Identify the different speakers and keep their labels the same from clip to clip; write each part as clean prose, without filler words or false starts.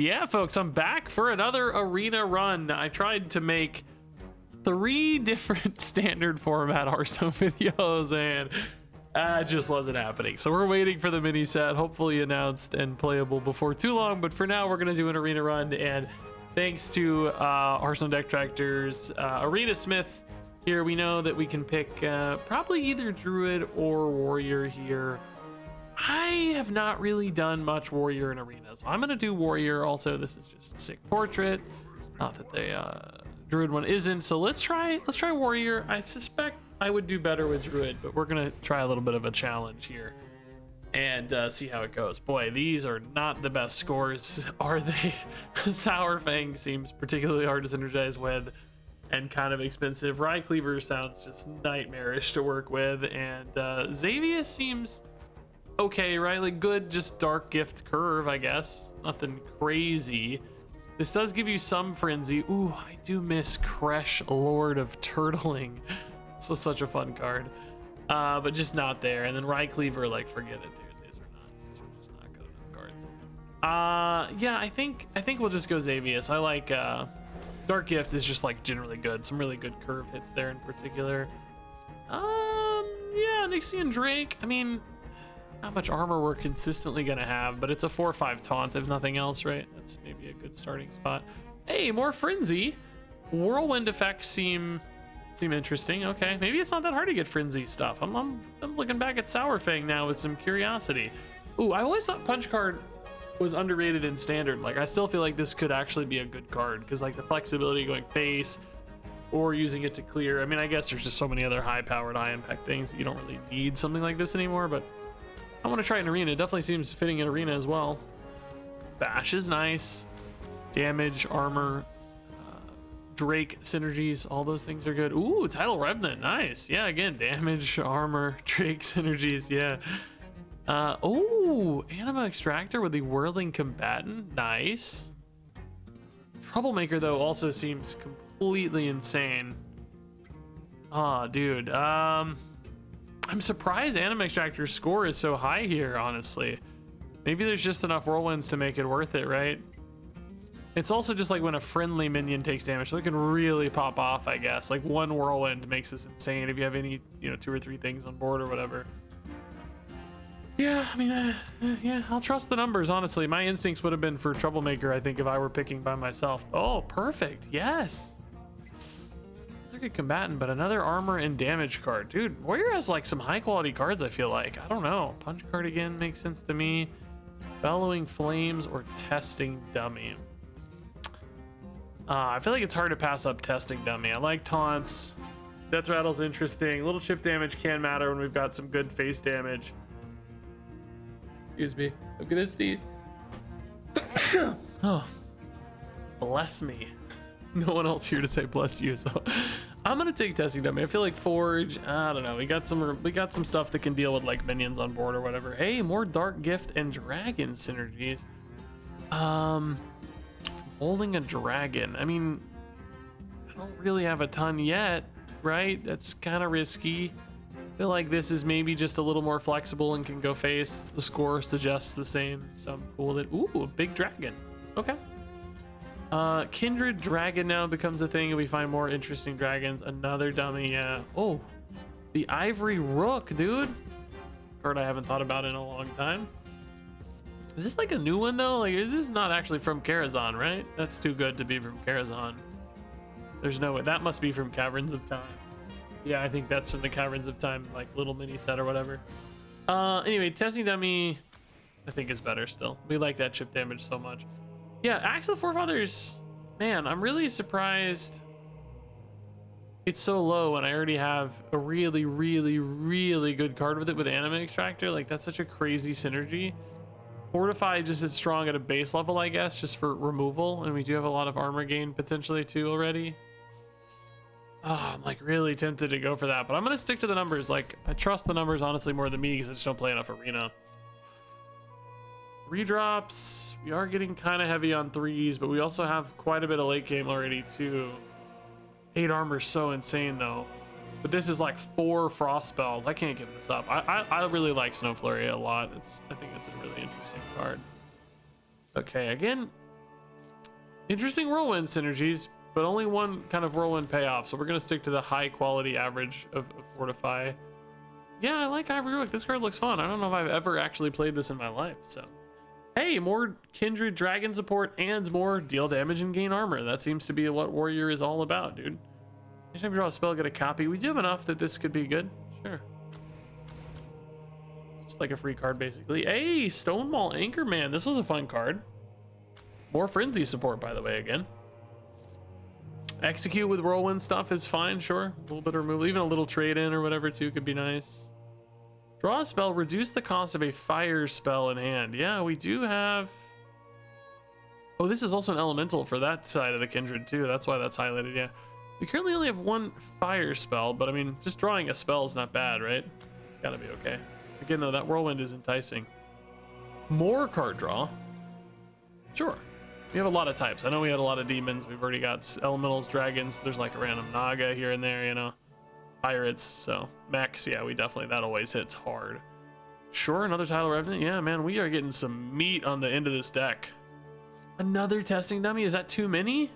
Speaker 1: Yeah, folks, I'm back for another arena run. I tried to make 3 different standard format Hearthstone videos, and it just wasn't happening. So we're waiting for the mini set, hopefully announced and playable before too long. But for now, we're going to do an arena run. And thanks to Hearthstone Deck Tractor's Arena Smith here, we know that we can pick probably either Druid or Warrior here. I have not really done much Warrior in Arena, so I'm going to do Warrior. Also, this is just a sick portrait. Not that the Druid one isn't. So let's try Warrior. I suspect I would do better with Druid, but we're going to try a little bit of a challenge here and see how it goes. Boy, these are not the best scores, are they? Sour Fang seems particularly hard to synergize with and kind of expensive. Rye Cleaver sounds just nightmarish to work with, and Xavius seems okay, right? Like good, just dark gift curve, I guess. Nothing crazy. This does give you some frenzy. Ooh, I do miss Kresh, Lord of Turtling. This was such a fun card, but just not there. And then Rye Cleaver, like, forget it, dude. These are just not good enough cards. Yeah, I think we'll just go Xavius. I like Dark Gift is just like generally good. Some really good curve hits there in particular. Yeah, Nixian Drake. I mean, not much armor we're consistently gonna have, but it's a 4/5 taunt if nothing else, right? That's maybe a good starting spot. Hey, more frenzy. Whirlwind effects seem interesting. Okay, maybe it's not that hard to get frenzy stuff. I'm looking back at Sour Fang now with some curiosity. Ooh, I always thought Punch Card was underrated in standard. Like, I still feel like this could actually be a good card because like the flexibility going face or using it to clear. I mean, I guess there's just so many other high-powered high impact things that you don't really need something like this anymore, but I want to try an arena. It definitely seems fitting in arena as well. Bash is nice. Damage, armor, Drake synergies, all those things are good. Ooh, Tidal Revenant, nice. Yeah, again, damage, armor, Drake synergies, yeah. Oh, Anima Extractor with the Whirling Combatant, nice. Troublemaker, though, also seems completely insane. Oh, dude. I'm surprised Anima Extractor's score is so high here, honestly. Maybe there's just enough whirlwinds to make it worth it, right? It's also just like when a friendly minion takes damage, so it can really pop off, I guess. Like one whirlwind makes this insane if you have any, 2 or 3 things on board or whatever. Yeah, I mean, yeah, I'll trust the numbers, honestly. My instincts would have been for Troublemaker, I think, if I were picking by myself. Oh, perfect, yes. Good combatant, but another armor and damage card. Dude, Warrior has like some high quality cards, I feel like. I don't know. Punch card again makes sense to me. Bellowing Flames or Testing Dummy. I feel like it's hard to pass up Testing Dummy. I like taunts. Death Rattle's interesting. Little chip damage can matter when we've got some good face damage. Excuse me. Look at this, Steve. Oh, bless me. No one else here to say bless you, so I'm gonna take Testing Dummy. I feel like Forge, I don't know, we got some stuff that can deal with like minions on board or whatever. Hey, more Dark Gift and Dragon synergies. Holding a dragon, I mean, I don't really have a ton yet, right? That's kind of risky. I feel like this is maybe just a little more flexible and can go face. The score suggests the same, so I'm cool with it. Ooh, a big dragon. Okay. Kindred Dragon now becomes a thing, and we find more interesting dragons. Another dummy, yeah. Oh, the Ivory Rook, dude. Card I haven't thought about in a long time. Is this like a new one though? Like, this is not actually from Karazhan, right? That's too good to be from Karazhan. There's no way. That must be from Caverns of Time. Yeah, I think that's from the Caverns of Time, like little mini set or whatever. Anyway, Testing Dummy, I think is better still. We like that chip damage so much. Yeah, Axe of the Forefathers, man, I'm really surprised it's so low when I already have a really, really, really good card with it with Anima Extractor. Like, that's such a crazy synergy. Fortify just is strong at a base level, I guess, just for removal, and we do have a lot of armor gain potentially too already. Oh, I'm like really tempted to go for that, but I'm gonna stick to the numbers. Like, I trust the numbers honestly more than me because I just don't play enough arena. Redrops, we are getting kind of heavy on 3s, but we also have quite a bit of late game already too. 8 armor is so insane though, but this is like 4 frost spells. I can't give this up. I really like Snow Flurry a lot. I think it's a really interesting card. Okay, again, Interesting whirlwind synergies, but only one kind of whirlwind payoff. So we're going to stick to the high quality average of Fortify. Yeah, I like Ivory Rook. This card looks fun. I don't know if I've ever actually played this in my life. So, hey, more Kindred Dragon support and more deal damage and gain armor. That seems to be what Warrior is all about, dude. Anytime you draw a spell, get a copy. We do have enough that this could be good. Sure. Just like a free card, basically. Hey, Stonewall Anchorman. This was a fun card. More Frenzy support, by the way, again. Execute with Whirlwind stuff is fine, sure. A little bit of removal, even a little trade-in or whatever, too, could be nice. Draw a spell, reduce the cost of a fire spell in hand. Yeah, we do have... Oh, this is also an elemental for that side of the Kindred, too. That's why that's highlighted, yeah. We currently only have one fire spell, but I mean, just drawing a spell is not bad, right? It's gotta be okay. Again, though, that Whirlwind is enticing. More card draw. Sure. We have a lot of types. I know we had a lot of demons. We've already got elementals, dragons. There's like a random Naga here and there, you know. Pirates, so mechs, yeah, we definitely, that always hits hard. Sure, another Tidal Revenant. Yeah, man, we are getting some meat on the end of this deck. Another testing dummy? Is that too many?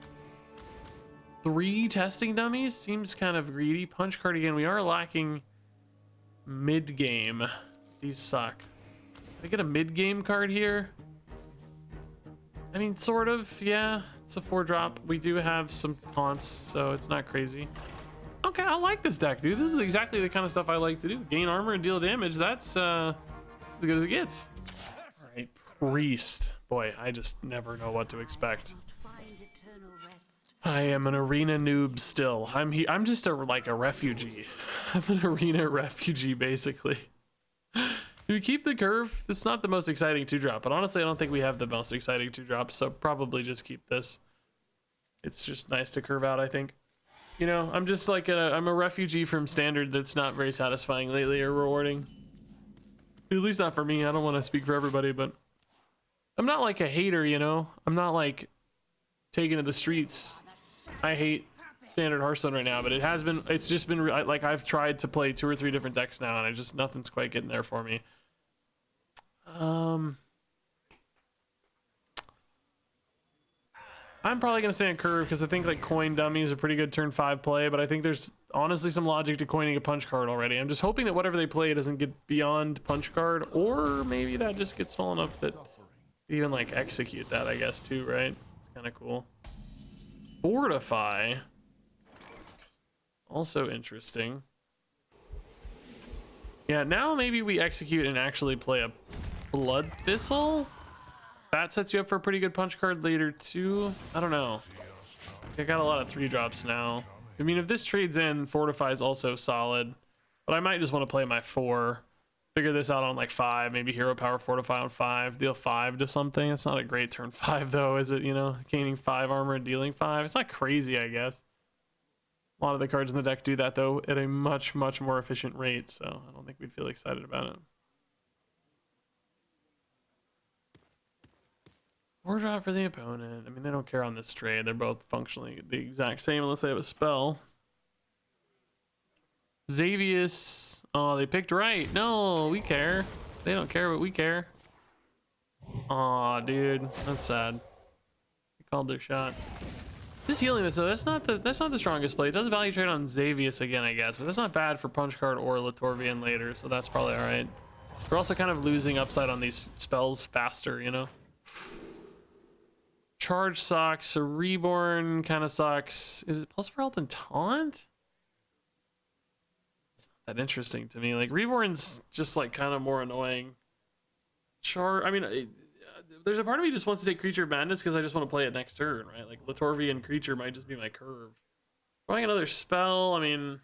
Speaker 1: 3 testing dummies? Seems kind of greedy. Punch card again. We are lacking mid-game. These suck. Can I get a mid-game card here? I mean, sort of, yeah. It's a 4-drop. We do have some taunts, so it's not crazy. Okay, I like this deck, dude. This is exactly the kind of stuff I like to do. Gain armor and deal damage. That's as good as it gets. All right, Priest. Boy, I just never know what to expect. I am an arena noob still. I'm just like a refugee. I'm an arena refugee, basically. Do we keep the curve? It's not the most exciting 2-drop, but honestly, I don't think we have the most exciting 2-drops, so probably just keep this. It's just nice to curve out, I think. You know, I'm just like I'm a refugee from standard that's not very satisfying lately or rewarding. At least not for me. I don't want to speak for everybody, but I'm not like a hater, you know? I'm not like taken to the streets. I hate standard Hearthstone right now, but it's just been like I've tried to play 2 or 3 different decks now, and nothing's quite getting there for me. I'm probably gonna stay on curve because I think like coin dummy is a pretty good turn 5 play, but I think there's honestly some logic to coining a punch card already. I'm just hoping that whatever they play doesn't get beyond punch card, or maybe that just gets small enough that you even like execute that, I guess, too, right? It's kind of cool. Fortify. Also interesting. Yeah, now maybe we execute and actually play a Blood Thistle. That sets you up for a pretty good punch card later too. I don't know. I got a lot of 3-drops now. I mean, if this trades in, Fortify is also solid, but I might just want to play my 4. Figure this out on like 5, maybe Hero Power Fortify on 5, deal 5 to something. It's not a great turn 5 though, is it? You know, gaining 5 armor and dealing 5. It's not crazy, I guess. A lot of the cards in the deck do that though at a much more efficient rate, so I don't think we'd feel excited about it. 4-drop for the opponent. I mean, they don't care on this trade. They're both functionally the exact same unless they have a spell. Xavius. Oh, they picked right. No, we care. They don't care, but we care. Aw, dude. That's sad. They called their shot. Just healing this, though. That's not the strongest play. It does value trade on Xavius again, I guess, but that's not bad for punch card or Latorvian later, so that's probably alright. We're also kind of losing upside on these spells faster, you know? Charge sucks. A Reborn kind of sucks. Is it plus 4 health and taunt? It's not that interesting to me. Like, Reborn's just like kind of more annoying. I mean, there's a part of me just wants to take Creature Madness because I just want to play it next turn, right? Like, Latorvian Creature might just be my curve. Drawing another spell, I mean...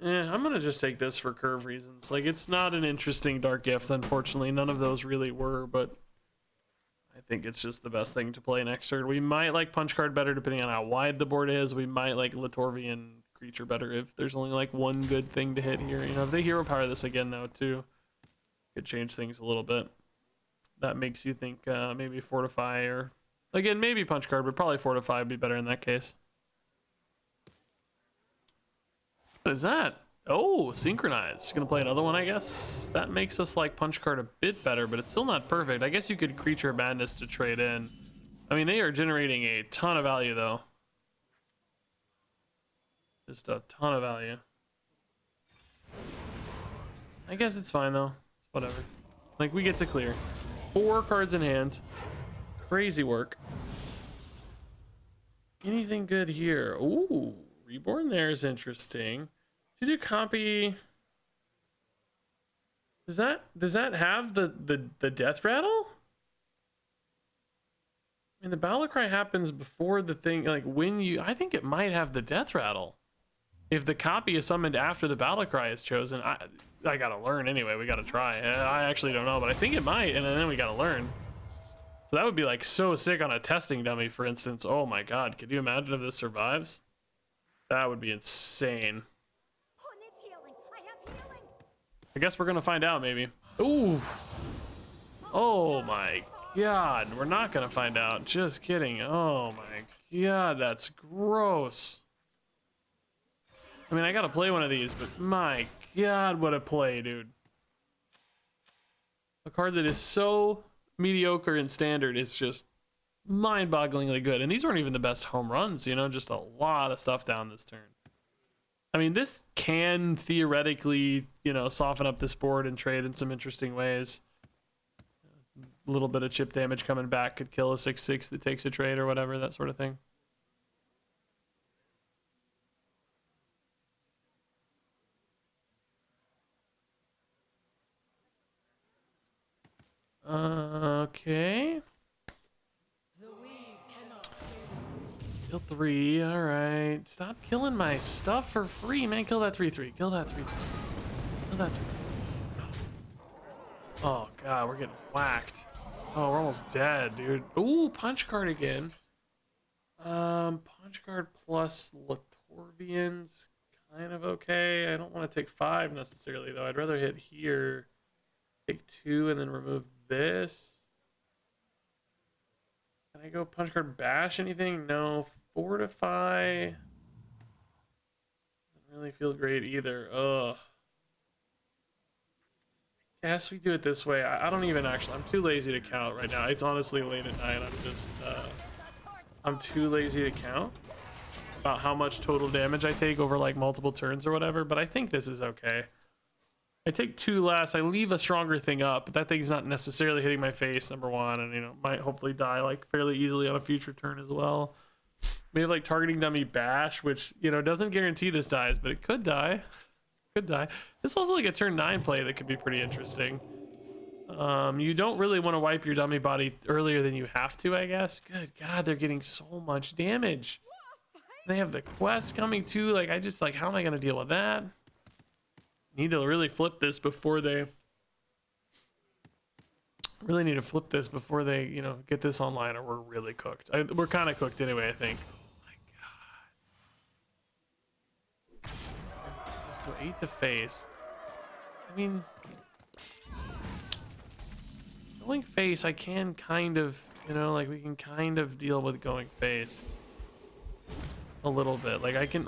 Speaker 1: I'm gonna just take this for curve reasons. Like, it's not an interesting Dark Gift, unfortunately. None of those really were, but... I think it's just the best thing to play next turn. We might like Punch Card better depending on how wide the board is. We might like Latorvian Creature better if there's only like one good thing to hit here. You know, if they Hero Power this again though too, could change things a little bit. That makes you think maybe Fortify or, again, maybe Punch Card, but probably Fortify would be better in that case. What is that? Oh, Synchronize. Gonna play another one, I guess. That makes us like Punch Card a bit better, but it's still not perfect. I guess you could Creature Madness to trade in. I mean, they are generating a ton of value, though. Just a ton of value. I guess it's fine, though. Whatever. Like, we get to clear. 4 cards in hand. Crazy work. Anything good here? Ooh, Reborn there is interesting. Did you copy... Does that have the death rattle? I mean, the battle cry happens before the thing, like when you... I think it might have the death rattle. If the copy is summoned after the battle cry is chosen, I gotta learn anyway. We gotta try. I actually don't know, but I think it might, and then we gotta learn. So that would be like so sick on a testing dummy, for instance. Oh my god, could you imagine if this survives? That would be insane. I guess we're gonna find out, maybe. Ooh. Oh my god, we're not gonna find out. Just kidding. Oh my god, that's gross. I mean, I gotta play one of these, but my god, what a play, dude. A card that is so mediocre in standard is just mind-bogglingly good. And these weren't even the best home runs, you know, just a lot of stuff down this turn. I mean, this can theoretically, you know, soften up this board and trade in some interesting ways. A little bit of chip damage coming back could kill a 6/6 that takes a trade or whatever, that sort of thing. Okay. Kill 3, alright. Stop killing my stuff for free, man. Kill that 3/3. Kill that 3/3. Kill that 3/3. Oh god, we're getting whacked. Oh, we're almost dead, dude. Ooh, punch card again. Punch card plus Latorvian's kind of okay. I don't want to take 5 necessarily, though. I'd rather hit here. Take 2 and then remove this. Can I go punch card bash anything? No. Fortify. Doesn't really feel great either. Ugh. Yes, we do it this way. I don't even actually. I'm too lazy to count right now. It's honestly late at night. I'm too lazy to count about how much total damage I take over like multiple turns or whatever. But I think this is okay. I take 2 less. I leave a stronger thing up, but that thing's not necessarily hitting my face, number 1, and you know might hopefully die like fairly easily on a future turn as well. Maybe like targeting dummy bash, which you know doesn't guarantee this dies, but it could die. Could die. This is also like a turn 9 play that could be pretty interesting. You don't really want to wipe your dummy body earlier than you have to, I guess. Good God, they're getting so much damage. They have the quest coming too. Like I just like, how am I gonna deal with that? Need to really flip this before they you know, get this online, or we're really cooked. We're kind of cooked anyway, I think. Oh my god. So 8 to face. I mean, going face, I can kind of, you know, like we can kind of deal with going face a little bit. Like I can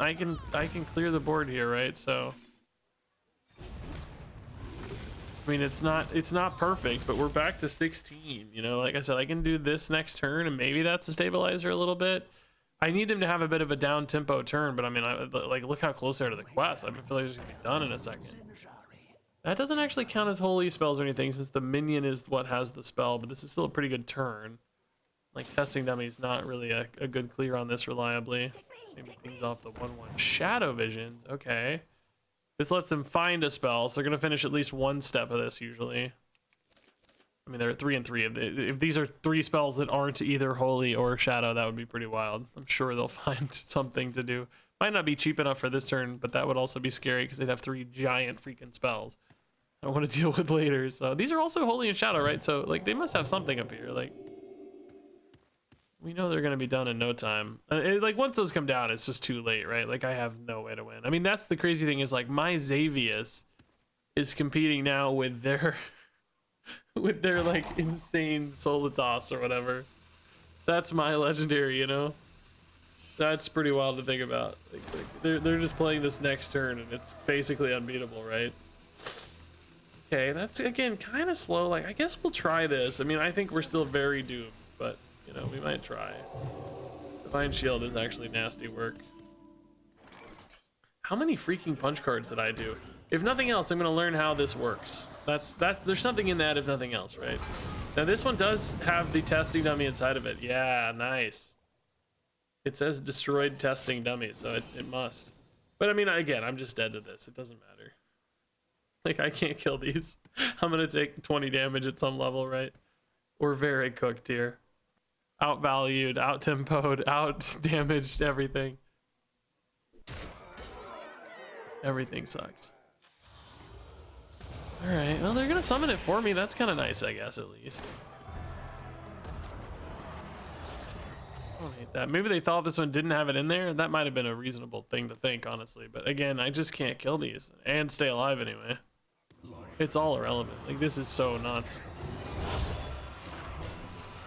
Speaker 1: clear the board here, right? So I mean, it's not perfect, but we're back to 16, you know? Like I said, I can do this next turn, and maybe that's a stabilizer a little bit. I need them to have a bit of a down-tempo turn, but I mean, like, look how close they are to the quest. I feel like it's going to be done in a second. That doesn't actually count as holy spells or anything, since the minion is what has the spell, but this is still a pretty good turn. Like, testing dummy's not really a good clear on this reliably. Maybe things off the 1/1. Shadow Visions, okay. This lets them find a spell, so they're gonna finish at least one step of this usually. I mean, they're at 3 and 3. If these are 3 spells that aren't either holy or shadow, that would be pretty wild. I'm sure they'll find something to do. Might not be cheap enough for this turn, but that would also be scary because they'd have 3 giant freaking spells I want to deal with later. So these are also holy and shadow, right? So like they must have something up here. Like we know they're gonna be done in no time. Like once those come down, it's just too late, right? Like I have no way to win. I mean, that's the crazy thing is like my Xavius is competing now with their with their like insane Solitas or whatever. That's my legendary, you know. That's pretty wild to think about. Like they're just playing this next turn and it's basically unbeatable, right? Okay, that's again kind of slow. Like I guess we'll try this. I mean, I think we're still very doomed, but You know, we might try. Divine Shield is actually nasty work. How many freaking punch cards did I do? If nothing else, I'm gonna learn how this works. That's there's something in that if nothing else, right? Now this one does have the testing dummy inside of it. Yeah, nice. It says destroyed testing dummy, so it must. But I mean, again, I'm just dead to this. It doesn't matter. Like, I can't kill these. I'm gonna take 20 damage at some level, right? We're very cooked here. Outvalued, out-tempoed, out-damaged, everything. Everything sucks. Alright, well, they're gonna summon it for me. That's kind of nice, I guess, at least. I don't hate that. Maybe they thought this one didn't have it in there. That might have been a reasonable thing to think, honestly. But again, I just can't kill these and stay alive anyway. It's all irrelevant. Like, this is so nuts.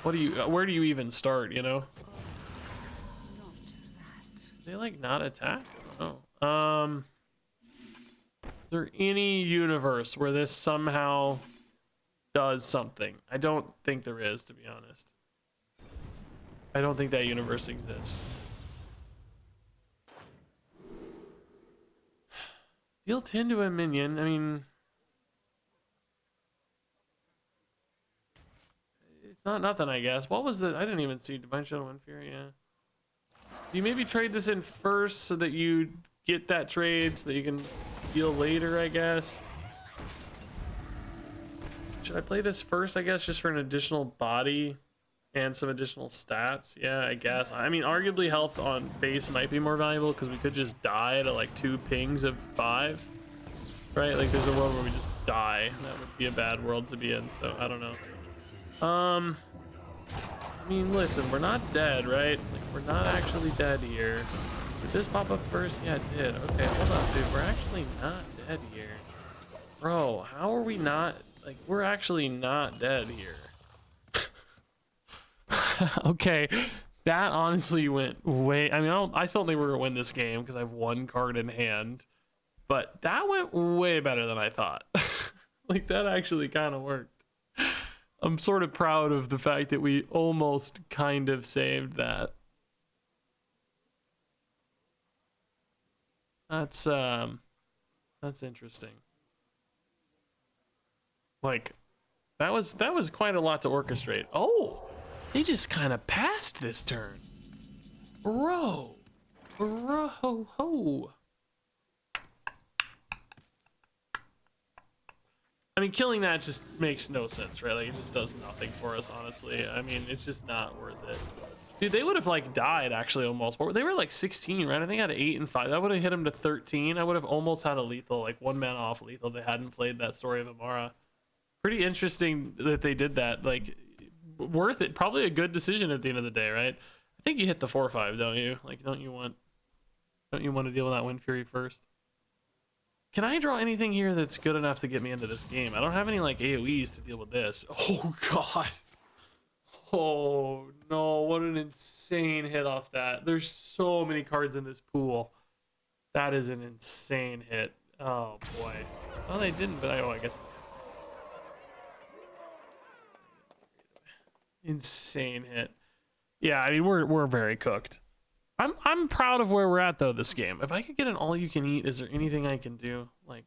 Speaker 1: What do you, where do you even start, you know? They like not attack? Oh. Is there any universe where this somehow does something? I don't think there is, to be honest. I don't think that universe exists. Deal 10 to a minion. I mean, it's not nothing, I guess. What was the? I didn't even see Divine Shadow and Fury. Yeah. You maybe trade this in first so that you get that trade so that you can deal later, I guess. Should I play this first, I guess, just for an additional body and some additional stats? Yeah, I guess. I mean, arguably health on base might be more valuable because we could just die to like 2 pings of 5, right? Like, there's a world where we just die. That would be a bad world to be in, so I don't know. I mean, listen, we're not dead, right? Like, we're not actually dead here. Did this pop up first? Yeah, it did. Okay, hold on, dude. We're actually not dead here. Bro, how are we not? Like, we're actually not dead here. Okay, that honestly went way... I mean, I still think we're going to win this game because I have 1 card in hand. But that went way better than I thought. Like, that actually kind of worked. I'm sort of proud of the fact that we almost kind of saved that. That's interesting. Like, that was quite a lot to orchestrate. Oh, they just kind of passed this turn. Bro. I mean, killing that just makes no sense, right? Like, it just does nothing for us, honestly. I mean, it's just not worth it. Dude, they would have, like, died, actually, almost. They were, like, 16, right? I think I had 8 and 5. That would have hit them to 13. I would have almost had a lethal, like, 1 mana off lethal. They hadn't played that Story of Amara. Pretty interesting that they did that. Like, worth it. Probably a good decision at the end of the day, right? I think you hit the 4/5, don't you? Like, don't you want to deal with that Wind Fury first? Can I draw anything here that's good enough to get me into this game? I don't have any, like, AoEs to deal with this. Oh, God. Oh, no. What an insane hit off that. There's so many cards in this pool. That is an insane hit. Oh, boy. Oh, they didn't, but I guess... Insane hit. Yeah, I mean, we're very cooked. I'm proud of where we're at, though, this game. If I could get an all-you-can-eat, is there anything I can do? Like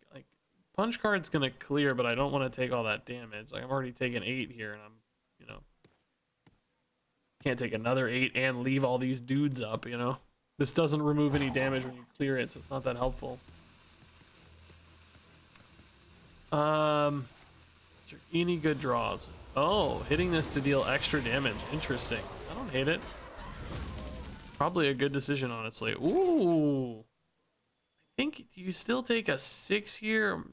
Speaker 1: punch card's gonna clear, but I don't want to take all that damage. Like, I'm already taking 8 here, and I'm, you know, can't take another 8 and leave all these dudes up, you know? This doesn't remove any damage when you clear it, so it's not that helpful. Is there any good draws? Oh, hitting this to deal extra damage. Interesting. I don't hate it. Probably a good decision, honestly. Ooh. I think, do you still take a 6 here?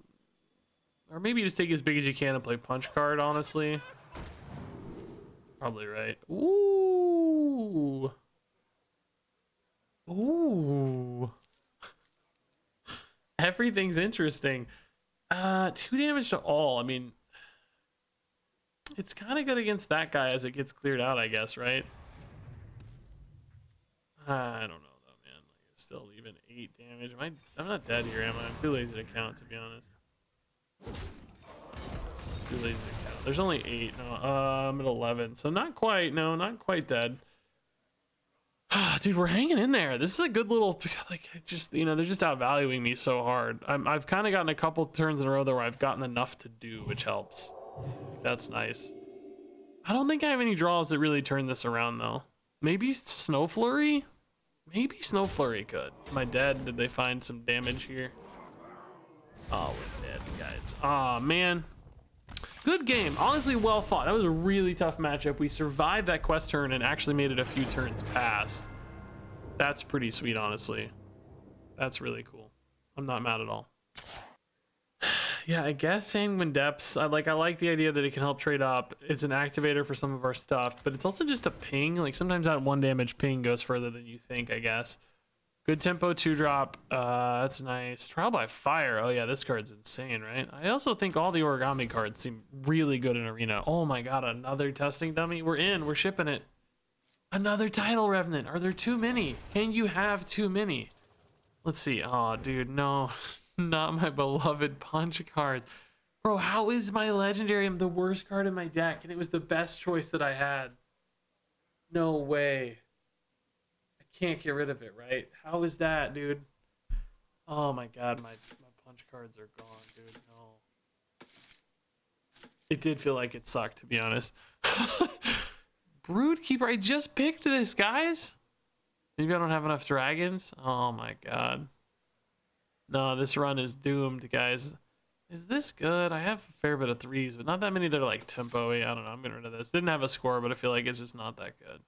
Speaker 1: Or maybe you just take as big as you can and play punch card, honestly. Probably right. Ooh. Ooh. Everything's interesting. 2 damage to all. I mean, it's kind of good against that guy as it gets cleared out, I guess, right? I don't know though, man. Like, it's still even 8 damage. I'm not dead here, am I? I'm too lazy to count, to be honest. Too lazy to count. There's only 8. No, I'm at 11. So not quite. No, not quite dead. Dude, we're hanging in there. This is a good little, like, just, you know, they're just outvaluing me so hard. I've kind of gotten a couple turns in a row there where I've gotten enough to do, which helps. That's nice. I don't think I have any draws that really turn this around, though. Maybe Snow Flurry? Maybe Snow Flurry could. Am I dead? Did they find some damage here? Oh, we're dead, guys. Aw, man. Good game. Honestly, well fought. That was a really tough matchup. We survived that quest turn and actually made it a few turns past. That's pretty sweet, honestly. That's really cool. I'm not mad at all. Yeah, I guess Sanguine Depths. I like the idea that it can help trade up. It's an activator for some of our stuff, but it's also just a ping. Like sometimes that 1 damage ping goes further than you think, I guess. Good tempo 2-drop. That's nice. Trial by Fire. Oh yeah, this card's insane, right? I also think all the origami cards seem really good in Arena. Oh my god, another testing dummy. We're in. We're shipping it. Another Tidal Revenant. Are there too many? Can you have too many? Let's see. Oh, dude, no. Not my beloved punch cards. Bro, how is my Legendary the worst card in my deck? And it was the best choice that I had. No way. Can't get rid of it, right? How is that, dude? Oh my god, my punch cards are gone, dude. No. It did feel like it sucked, to be honest. Broodkeeper, I just picked this, guys. Maybe I don't have enough dragons. Oh my god. No, this run is doomed, guys. Is this good? I have a fair bit of 3s, but not that many that are like tempo-y. I don't know. I'm getting rid of this. Didn't have a score, but I feel like it's just not that good.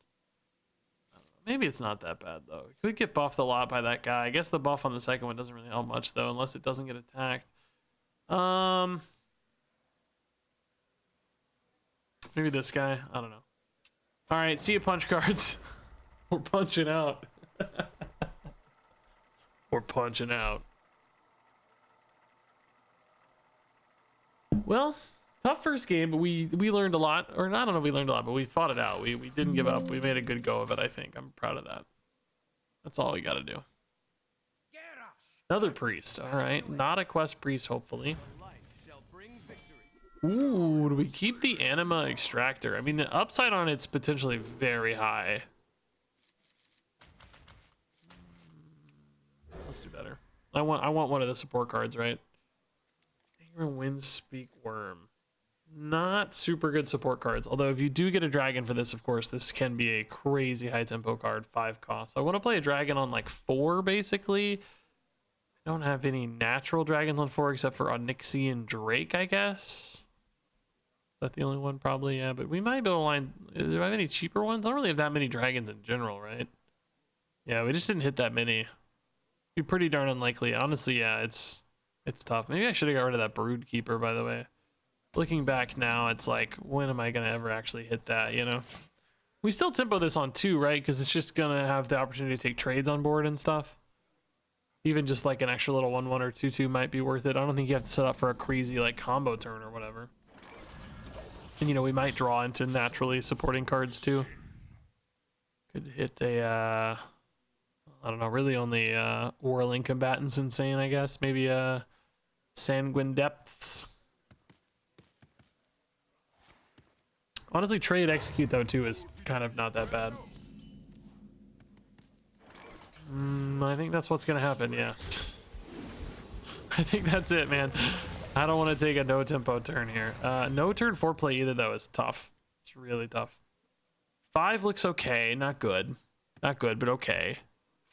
Speaker 1: Maybe it's not that bad, though. It could get buffed a lot by that guy. I guess the buff on the second one doesn't really help much, though, unless it doesn't get attacked. Maybe this guy. I don't know. All right, see you, punch cards. We're punching out. We're punching out. Well, tough first game, but we learned a lot. Or I don't know if we learned a lot, but we fought it out. We didn't give up. We made a good go of it, I think. I'm proud of that. That's all we got to do. Another priest. All right. Not a quest priest, hopefully. Ooh, do we keep the anima extractor? I mean, the upside on it's potentially very high. Let's do better. I want one of the support cards, right? Windspeak Worm. Not super good support cards, although if you do get a dragon for this, of course, this can be a crazy high tempo card. 5 cost. I want to play a dragon on like 4, basically. I don't have any natural dragons on 4 except for Onyxian Drake, I guess. Is that the only one? Probably, yeah, but we might be able to line. Do I have any cheaper ones? I don't really have that many dragons in general, right? Yeah, we just didn't hit that many. Be pretty darn unlikely. Honestly, yeah, it's tough. Maybe I should have got rid of that Broodkeeper, by the way. Looking back now, it's like, when am I going to ever actually hit that, you know? We still tempo this on 2, right? Because it's just going to have the opportunity to take trades on board and stuff. Even just like an extra little 1/1 or 2/2 might be worth it. I don't think you have to set up for a crazy like combo turn or whatever. And you know, we might draw into naturally supporting cards too. Could hit a, I don't know, really only Whirling Combatant's insane, I guess. Maybe Sanguine Depths. Honestly, trade execute though too is kind of not that bad. I think that's what's gonna happen, yeah. I think that's it, man. I don't want to take a no tempo turn here. No turn foreplay either though is tough. It's really tough. 5 looks okay, not good. Not good, but okay.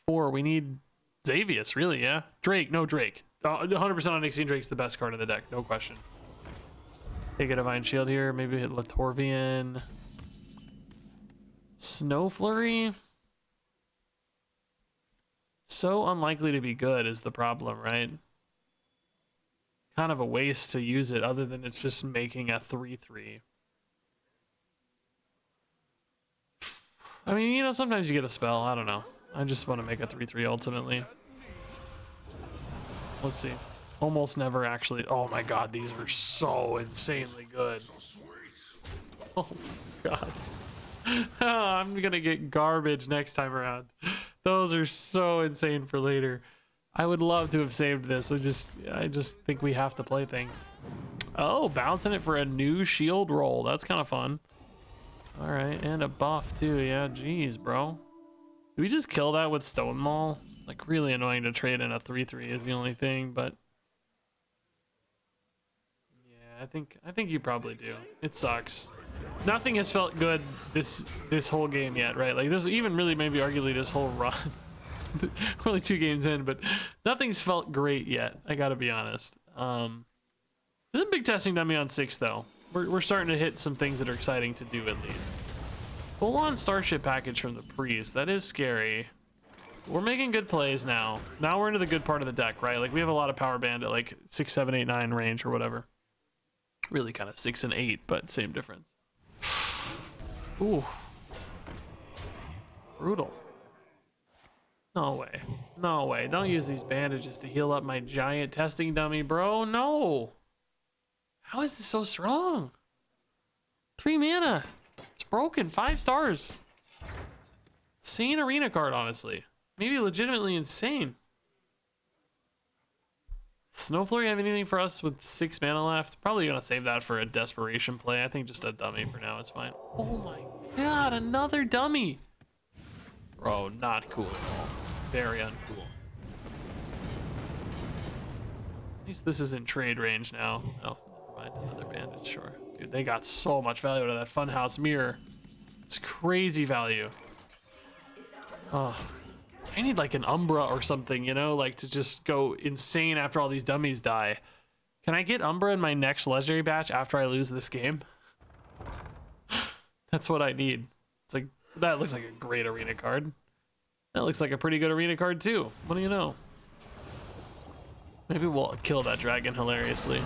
Speaker 1: 4, we need Xavius, really, yeah. Drake, no Drake. 100% on Onyxian Drake's the best card in the deck, no question. Take a Divine Shield here, maybe hit Latorvian. Snow Flurry. So unlikely to be good is the problem, right? Kind of a waste to use it other than it's just making a 3/3. I mean, you know, sometimes you get a spell. I don't know. I just want to make a 3/3 ultimately. Let's see. Almost never actually. Oh my god, these are so insanely good. Oh my god. I'm gonna get garbage next time around. Those are so insane for later. I would love to have saved this. I just think we have to play things. Oh, bouncing it for a new shield roll. That's kind of fun. All right, and a buff too. Yeah, geez, bro. Did we just kill that with Stone Maul? Like, really annoying to trade in a 3/3 is the only thing, but yeah, I think you probably do. It sucks. Nothing has felt good this whole game yet, right? Like, this even really maybe arguably this whole run. We're only 2 games in, but nothing's felt great yet. I gotta be honest. There's a big testing dummy on 6 though. We're starting to hit some things that are exciting to do at least. Full-on starship package from the priest. That is scary. We're making good plays now. Now we're into the good part of the deck, right? Like, we have a lot of power band at like 6, 7, 8, 9 range or whatever. Really kind of 6 and 8, but same difference. Ooh. Brutal. No way. No way. Don't use these bandages to heal up my giant testing dummy, bro. No. How is this so strong? 3 mana. It's broken. 5 stars. Insane arena card, honestly. Maybe legitimately insane. Snowflurry have anything for us with 6 mana left? Probably gonna save that for a desperation play. I think just a dummy for now is fine. Oh my god, another dummy. Bro, not cool at all. Very uncool. At least this is in trade range now. Oh, never mind. Another bandage, sure. Dude, they got so much value out of that Funhouse mirror. It's crazy value. Oh, I need like an Umbra or something, you know, like to just go insane after all these dummies die. Can I get Umbra in my next legendary batch after I lose this game? That's what I need. It's like, that looks like a great arena card. That looks like a pretty good arena card too. What do you know? Maybe we'll kill that dragon hilariously.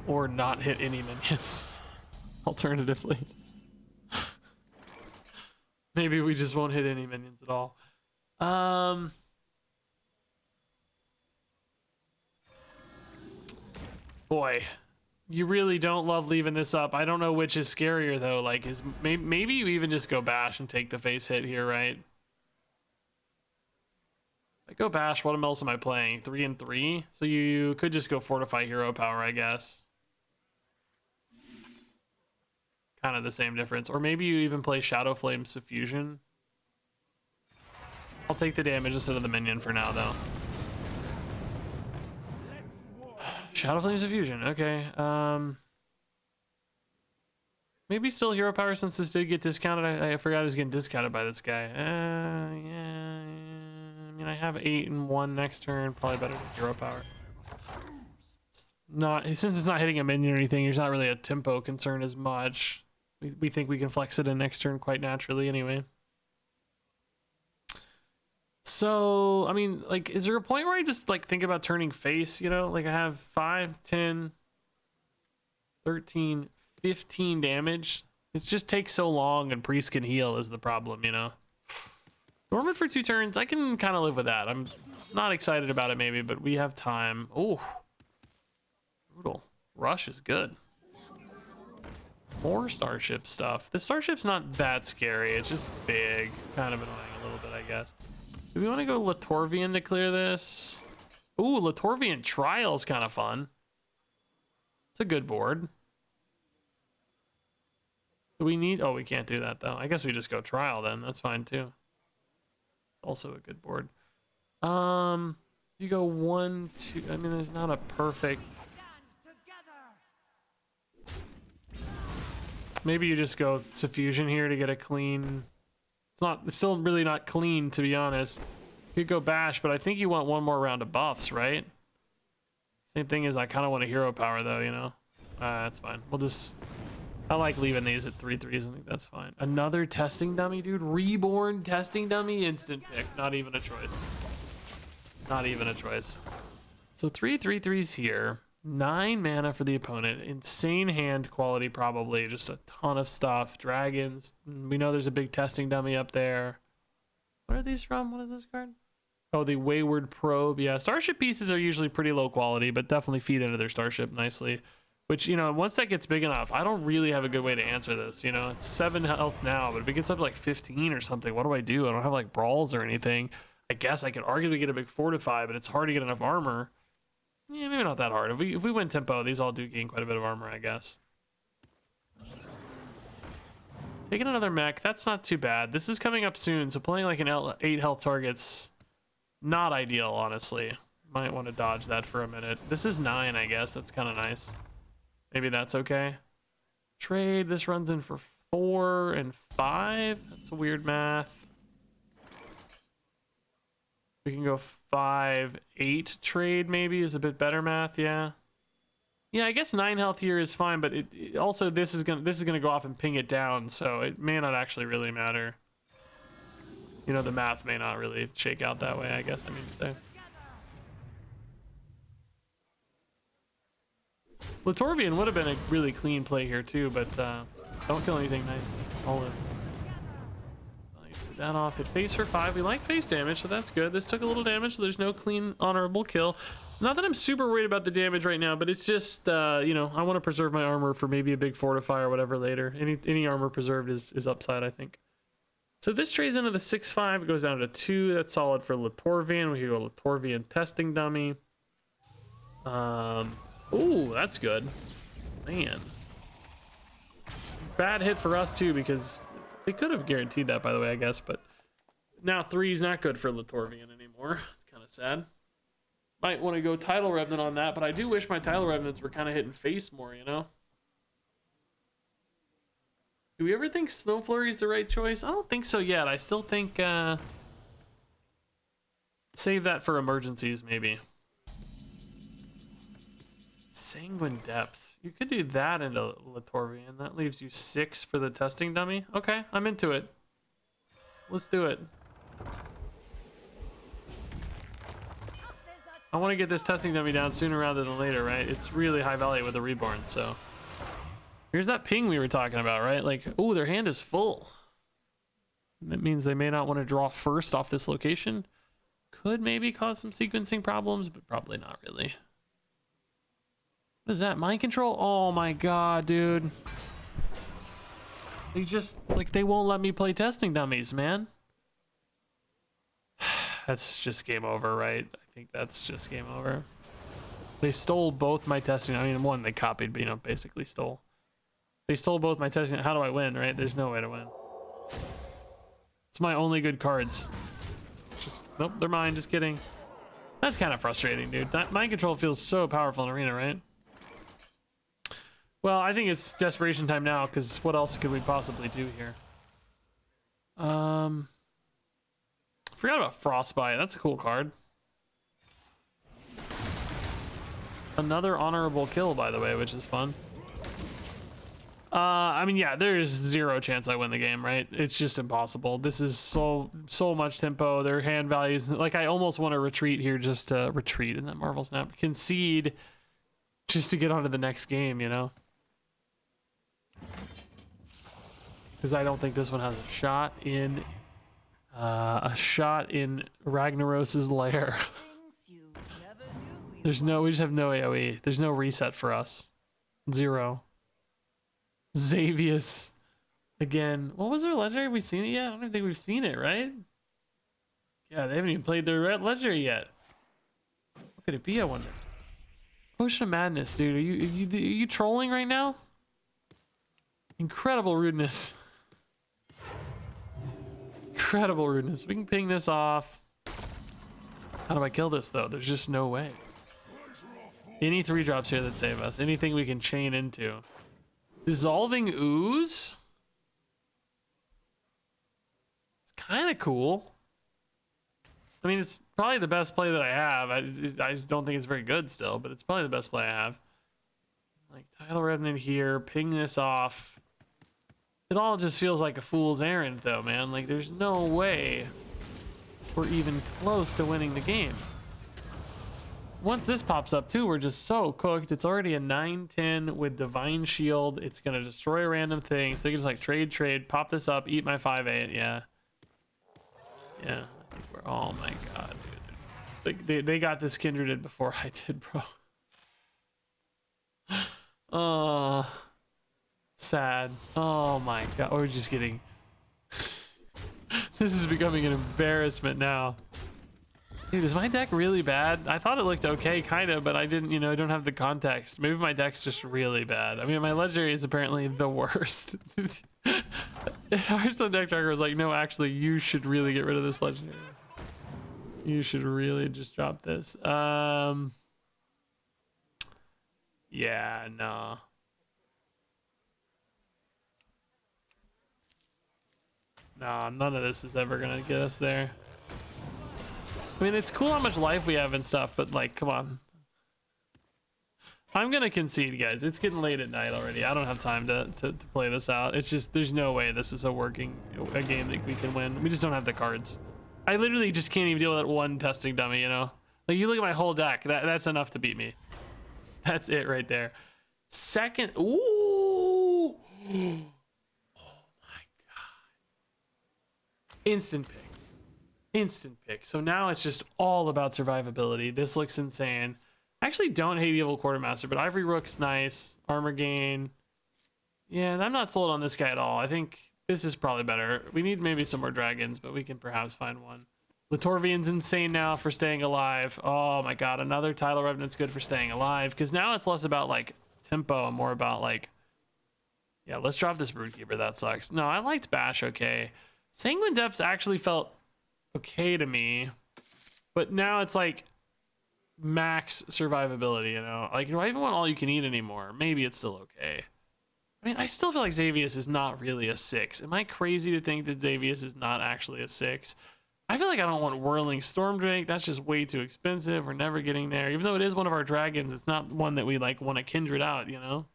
Speaker 1: Or not hit any minions. Alternatively. Maybe we just won't hit any minions at all. Boy, you really don't love leaving this up. I don't know which is scarier though. Like, maybe you even just go bash and take the face hit here, right? I go bash. What else am I playing? 3 and 3. So you could just go fortify hero power, I guess. Kind of the same difference. Or maybe you even play Shadow Flame Suffusion. I'll take the damage instead of the minion for now, though. Shadow Flame Suffusion. Okay. Maybe still hero power since this did get discounted. I forgot it was getting discounted by this guy. Yeah. I mean, I have 8 and 1 next turn. Probably better than hero power. Since it's not hitting a minion or anything, there's not really a tempo concern as much. We think we can flex it in next turn quite naturally anyway. So, I mean, like, is there a point where I just, like, think about turning face, you know? Like, I have 5, 10, 13, 15 damage. It just takes so long, and Priest can heal is the problem, you know? Dormant for 2 turns, I can kind of live with that. I'm not excited about it, maybe, but we have time. Oh, brutal. Rush is good. More starship stuff. The starship's not that scary. It's just big. Kind of annoying a little bit, I guess. Do we want to go Latorvian to clear this? Ooh, Latorvian Trial's kind of fun. It's a good board. Do we need... Oh, we can't do that, though. I guess we just go Trial, then. That's fine, too. Also a good board. You go 1, 2... I mean, there's not a perfect... Maybe you just go Suffusion here to get a clean... It's still really not clean, to be honest. You could go Bash, but I think you want one more round of buffs, right? Same thing as I kind of want a hero power, though, you know? That's fine. We'll just... I like leaving these at 3/3s. I think that's fine. Another testing dummy, dude. Reborn testing dummy, instant pick. Not even a choice. Not even a choice. So 3/3s here. 9 mana for the opponent. Insane hand quality, probably. Just a ton of stuff. Dragons. We know there's a big testing dummy up there. Where are these from? What is this card? Oh, the Wayward Probe. Yeah, starship pieces are usually pretty low quality, but definitely feed into their starship nicely. Which, you know, once that gets big enough, I don't really have a good way to answer this. You know, it's 7 health now, but if it gets up to like 15 or something, what do? I don't have like brawls or anything. I guess I could arguably get a big fortify, but it's hard to get enough armor. Yeah, maybe not that hard. If we win tempo, these all do gain quite a bit of armor, I guess. Taking another mech, that's not too bad. This is coming up soon, so playing like an 8 health target's not ideal, honestly. Might want to dodge that for a minute. This is 9, I guess. That's kind of nice. Maybe that's okay. Trade, this runs in for 4 and 5. That's a weird math. We can go 5, 8 trade maybe is a bit better math, yeah. Yeah, I guess 9 health here is fine, but it also this is gonna go off and ping it down, so it may not actually really matter. You know, the math may not really shake out that way, I guess I mean to say. Latorvian would have been a really clean play here too, but don't kill anything nice. Olive. That off, hit face for 5. We like face damage, so that's good. This took a little damage, so there's no clean, honorable kill. Not that I'm super worried about the damage right now, but it's just, you know, I want to preserve my armor for maybe a big fortify or whatever later. Any armor preserved is upside, I think. So this trades into the 6-5. It goes down to 2. That's solid for Latorvian. We can go Latorvian testing dummy. Ooh, that's good. Man. Bad hit for us, too, because they could have guaranteed that, by the way, I guess, but now 3 is not good for Latorvian anymore. It's kind of sad. Might want to go Tidal Revenant on that, but I do wish my Tidal Revenants were kind of hitting face more, you know? Do we ever think Snow Flurry is the right choice? I don't think so yet. I still think save that for emergencies, maybe. Sanguine Depth. You could do that into Latorvian. That leaves you 6 for the testing dummy. Okay, I'm into it. Let's do it. I want to get this testing dummy down sooner rather than later, right? It's really high value with the Reborn, so. Here's that ping we were talking about, right? Like, oh, their hand is full. That means they may not want to draw first off this location. Could maybe cause some sequencing problems, but probably not really. What is that? Mind control? Oh my god, dude. They just, like, they won't let me play testing dummies, man. That's just game over, right? I think that's just game over. They stole both my testing. I mean, one they copied, but, you know, basically stole. They stole both my testing. How do I win, right? There's no way to win. It's my only good cards. Just, nope, they're mine. Just kidding. That's kind of frustrating, dude. That mind control feels so powerful in Arena, right? Well, I think it's desperation time now, because what else could we possibly do here? Forgot about Frostbite. That's a cool card. Another honorable kill, by the way, which is fun. I mean, yeah, there's 0 chance I win the game, right? It's just impossible. This is so much tempo. Their hand values, like, I almost want to retreat here, just to retreat in that Marvel Snap. Concede just to get on to the next game, you know? Because I don't think this one has a shot in Ragnaros's lair. We just have no AoE. There's no reset for us. 0. Xavius. Again. What was their legendary? Have we seen it yet? I don't think we've seen it, right? Yeah, they haven't even played their legendary yet. What could it be, I wonder? Potion of Madness, dude. Are you trolling right now? Incredible rudeness. Incredible rudeness. We can ping this off. How do I kill this, though? There's just no way. Any 3 drops here that save us. Anything we can chain into. Dissolving Ooze? It's kind of cool. I mean, it's probably the best play that I have. I just don't think it's very good still, but it's probably the best play I have. Like, Tidal Revenant here, ping this off. It all just feels like a fool's errand, though, man. Like, there's no way we're even close to winning the game. Once this pops up, too, we're just so cooked. It's already a 9-10 with Divine Shield. It's going to destroy a random thing. So they can just, like, trade, pop this up, eat my 5-8. Yeah. Yeah. I think we're... Oh, my God, dude. They got this Kindreded before I did, bro. Sad. Oh my god, we're just getting... This is becoming an embarrassment now. Dude, is my deck really bad? I thought it looked okay, kind of, but I didn't, you know, I don't have the context. Maybe my deck's just really bad. I mean, my legendary is apparently the worst. Hearthstone deck tracker was like, no, actually, you should really get rid of this legendary. You should really just drop this. Yeah, no. No, none of this is ever gonna get us there. I mean, it's cool how much life we have and stuff, but like, come on. I'm gonna concede, guys. It's getting late at night already. I don't have time to play this out. It's just, there's no way this is a game that we can win. We just don't have the cards. I literally just can't even deal with that one testing dummy, you know? Like, you look at my whole deck, that's enough to beat me. That's it right there. Second, ooh! Oh my God. Instant pick. Instant pick. So now it's just all about survivability. This looks insane. I actually don't hate Evil Quartermaster, but Ivory Rook's nice. Armor gain. Yeah, I'm not sold on this guy at all. I think this is probably better. We need maybe some more dragons, but we can perhaps find one. Latorvian's insane now for staying alive. Oh my God, another Tyler Revenant's good for staying alive, because now it's less about like tempo and more about like, yeah, let's drop this Broodkeeper. That sucks. No, I liked Bash okay. Sanguine Depths actually felt okay to me, but now it's like max survivability, you know? Like, do I even want all you can eat anymore? Maybe it's still okay. I mean, I still feel like Xavius is not really a 6. Am I crazy to think that Xavius is not actually a 6? I feel like I don't want Whirling Stormdrake. That's just way too expensive. We're never getting there. Even though it is one of our dragons, it's not one that we like want to kindred out, you know?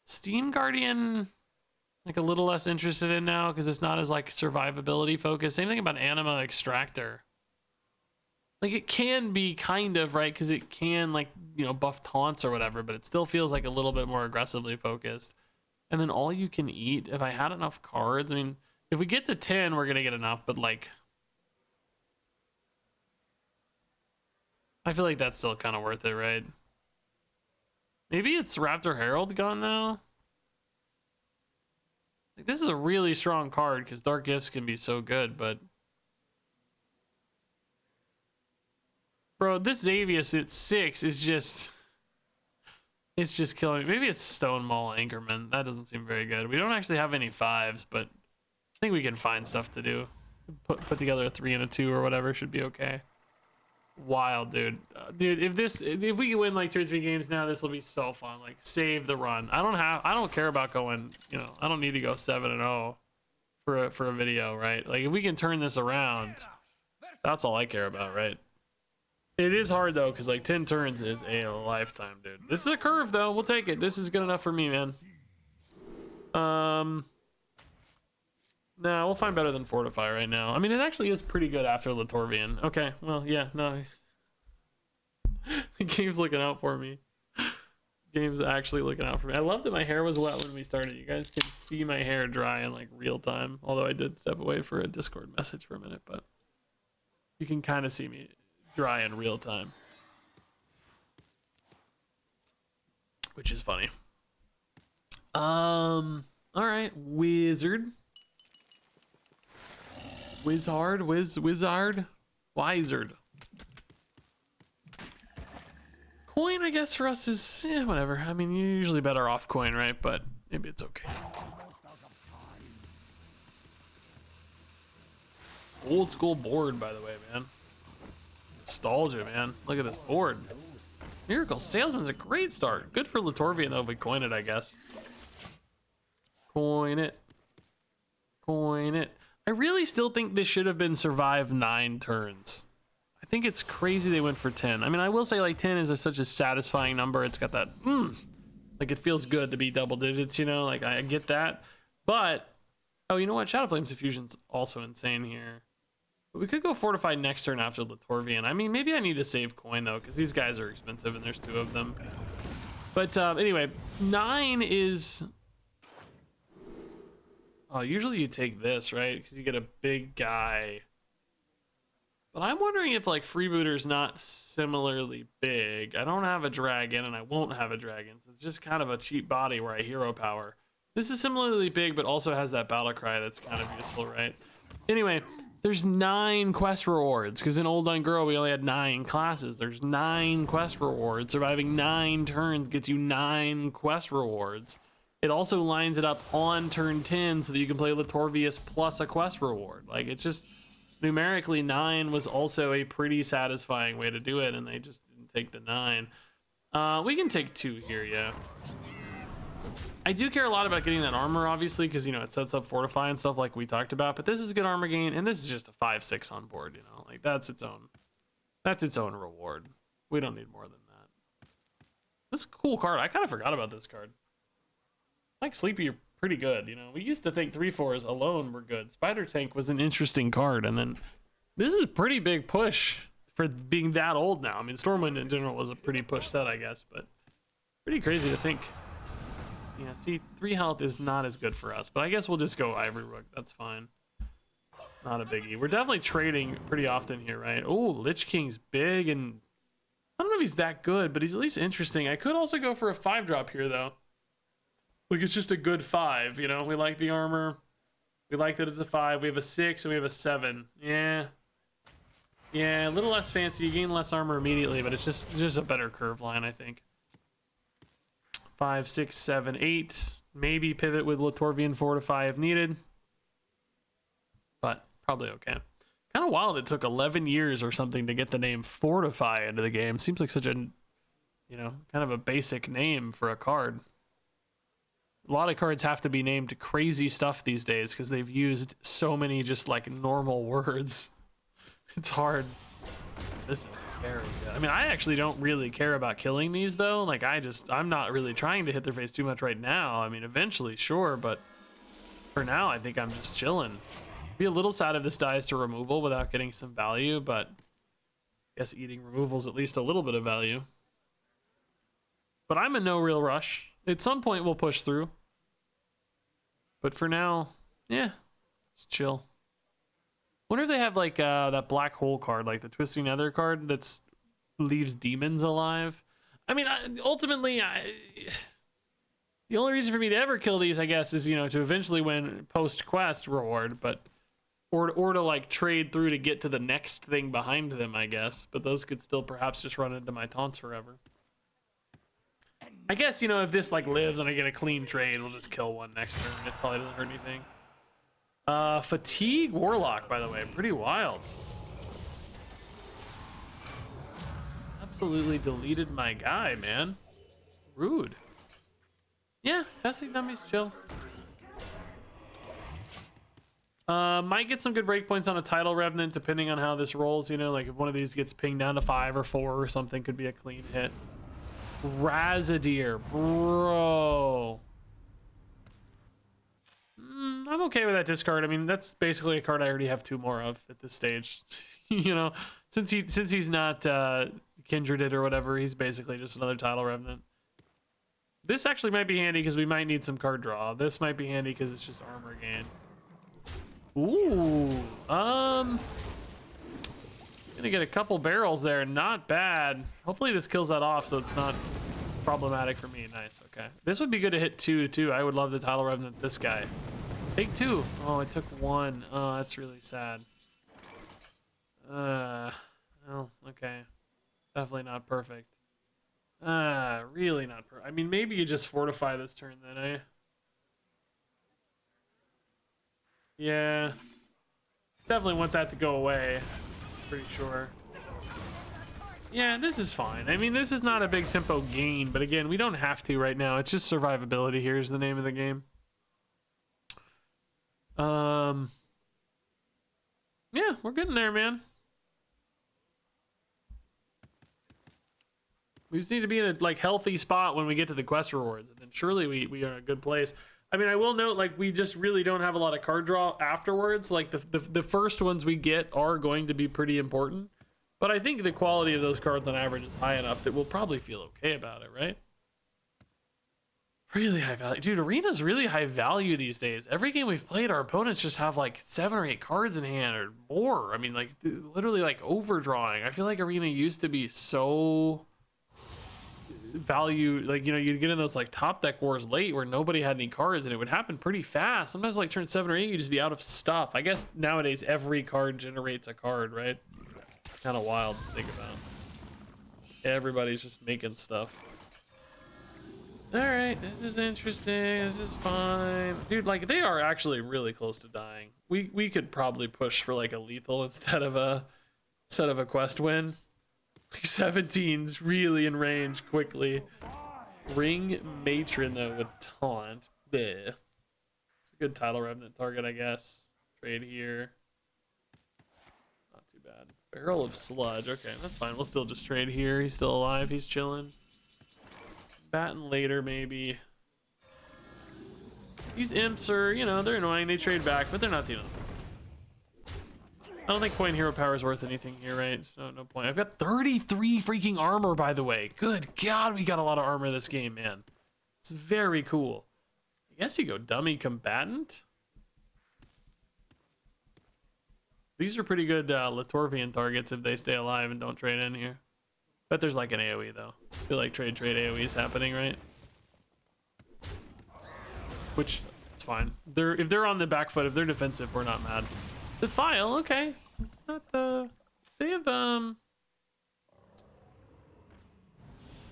Speaker 1: Steam Guardian, like a little less interested in now because it's not as like survivability focused. Same thing about Anima Extractor. Like, it can be kind of, right, because it can, like, you know, buff taunts or whatever, but it still feels like a little bit more aggressively focused. And then all you can eat, if I had enough cards, I mean, if we get to 10, we're going to get enough, but, like, I feel like that's still kind of worth it, right? Maybe it's Raptor Herald gone now? Like, this is a really strong card, because Dark Gifts can be so good, but... Bro, this Xavius at 6 is just... It's just killing me. Maybe it's Stone Maul Anchorman. That doesn't seem very good. We don't actually have any 5s, but I think we can find stuff to do. Put together a 3 and a 2 or whatever should be okay. Wild, dude. Dude, if we can win like 2 or 3 games now, this will be so fun. Like, save the run. I don't care about going, you know, I don't need to go 7-0 for a video, right? Like, if we can turn this around, that's all I care about, right? It is hard though, because like 10 turns is a lifetime, dude. This is a curve though. We'll take it. This is good enough for me, man. Nah, we'll find better than Fortify right now. I mean, it actually is pretty good after Latorvian. Okay, well, yeah, no. The game's looking out for me. Game's actually looking out for me. I love that my hair was wet when we started. You guys can see my hair dry in like real time. Although I did step away for a Discord message for a minute, but you can kind of see me dry in real time, which is funny. All right, Wizard, Wizard. Coin, I guess for us is whatever. I mean, you're usually better off coin, right? But maybe it's okay. Old school board, by the way, man. Nostalgia, man. Look at this board. Miracle Salesman's a great start. Good for Latorvian though if we coin it, I guess. Coin it. Coin it. I really still think this should have been survive 9 turns. I think it's crazy they went for 10. I mean, I will say like 10 is such a satisfying number. It's got that, like it feels good to be double digits, you know? Like I get that. But, oh, you know what? Shadow Flame's Diffusion's also insane here. We could go Fortify next turn after Latorvian. I mean, maybe I need to save coin, though, because these guys are expensive, and there's 2 of them. But anyway, 9 is... Oh, usually you take this, right? Because you get a big guy. But I'm wondering if, like, Freebooter's not similarly big. I don't have a dragon, and I won't have a dragon. So it's just kind of a cheap body where I hero power. This is similarly big, but also has that battle cry that's kind of useful, right? Anyway... There's 9 quest rewards, because in Old Ungirl we only had 9 classes. There's 9 quest rewards. Surviving 9 turns gets you 9 quest rewards. It also lines it up on turn 10 so that you can play Latorvius plus a quest reward. Like, it's just numerically 9 was also a pretty satisfying way to do it, and they just didn't take the 9. We can take 2 here, yeah. I do care a lot about getting that armor, obviously, because, you know, it sets up fortify and stuff like we talked about, but this is a good armor gain, and this is just a 5-6 on board, you know, like that's its own reward. We don't need more than that. This is a cool card. I kind of forgot about this card. Like Sleepy are pretty good, you know. We used to think 3/4s alone were good. Spider Tank was an interesting card, and then this is a pretty big push for being that old now. I mean, Stormwind in general was a pretty push set, I guess, but pretty crazy to think. Yeah, see, 3 health is not as good for us, but I guess we'll just go Ivory Rook. That's fine. Not a biggie. We're definitely trading pretty often here, right? Oh, Lich King's big, and I don't know if he's that good, but he's at least interesting. I could also go for a 5-drop here, though. Like, it's just a good 5, you know? We like the armor. We like that it's a 5. We have a 6, and we have a 7. Yeah. Yeah, a little less fancy. You gain less armor immediately, but it's just a better curve line, I think. 5, 6, 7, 8. Maybe pivot with Latorvian Fortify if needed. But probably okay. Kind of wild it took 11 years or something to get the name Fortify into the game. Seems like such a, you know, kind of a basic name for a card. A lot of cards have to be named crazy stuff these days because they've used so many just like normal words. It's hard. This is very good. I mean, I actually don't really care about killing these though. Like I'm not really trying to hit their face too much right now. I mean, eventually, sure, but for now, I think I'm just chilling. Be a little sad if this dies to removal without getting some value, but I guess eating removal is at least a little bit of value. But I'm in no real rush. At some point, we'll push through. But for now, yeah, just chill. Wonder if they have like that black hole card, like the Twisting Nether card that's leaves demons alive. I mean, ultimately, the only reason for me to ever kill these, I guess, is, you know, to eventually win post-quest reward, but or to like trade through to get to the next thing behind them, I guess. But those could still perhaps just run into my taunts forever. I guess, you know, if this like lives and I get a clean trade, we'll just kill one next turn. It probably doesn't hurt anything. Fatigue Warlock, by the way, pretty wild. Absolutely deleted my guy, man. Rude. Yeah, testing dummies, chill. Might get some good breakpoints on a Tidal Revenant depending on how this rolls, you know, like if one of these gets pinged down to 5 or 4 or something, could be a clean hit. Razadier, bro. I'm okay with that discard. I mean, that's basically a card I already have 2 more of at this stage. You know, since he's not Kindreded or whatever, he's basically just another Tidal Revenant. This actually might be handy because we might need some card draw. This might be handy because it's just armor gain. Ooh, gonna get a couple barrels there. Not bad. Hopefully this kills that off so it's not problematic for me. Nice, okay. This would be good to hit 2 too. I would love the Tidal Revenant this guy. Take 2. Oh, it took 1. Oh, that's really sad. Oh, okay. Definitely not perfect. Really not perfect. I mean, maybe you just fortify this turn then, eh? Yeah. Definitely want that to go away. Pretty sure. Yeah, this is fine. I mean, this is not a big tempo gain, but again, we don't have to right now. It's just survivability here is the name of the game. Yeah, we're getting there, man. We just need to be in a like healthy spot when we get to the quest rewards, and then surely we are in a good place. I mean, I will note, like, we just really don't have a lot of card draw afterwards. Like, the first ones we get are going to be pretty important. But I think the quality of those cards on average is high enough that we'll probably feel okay about it, right? Really high value. Dude, Arena's really high value these days. Every game we've played, our opponents just have, like, 7 or 8 cards in hand or more. I mean, like, literally, like, overdrawing. I feel like Arena used to be so value, like, you know, you'd get in those like top deck wars late where nobody had any cards, and it would happen pretty fast. Sometimes like turn 7 or 8, you just be out of stuff. I guess nowadays every card generates a card, right? Kind of wild to think about. Everybody's just making stuff. All right, this is interesting. This is fine, dude. Like, they are actually really close to dying. We could probably push for like a lethal instead of a quest win. 17's really in range quickly. Ring Matron though with taunt. Bleh. It's a good title remnant target, I guess. Trade here. Not too bad. Barrel of Sludge. Okay, that's fine. We'll still just trade here. He's still alive. He's chilling. Batten later, maybe. These imps are, you know, they're annoying. They trade back, but they're not the enough. I don't think Coin Hero Power is worth anything here, right? So no point. I've got 33 freaking armor, by the way. Good God, we got a lot of armor this game, man. It's very cool. I guess you go Dummy Combatant. These are pretty good Latorvian targets if they stay alive and don't trade in here. Bet there's like an AoE though. I feel like trade AoE is happening, right? Which is fine. If they're on the back foot, if they're defensive, we're not mad. Defile, okay. Not the. They have I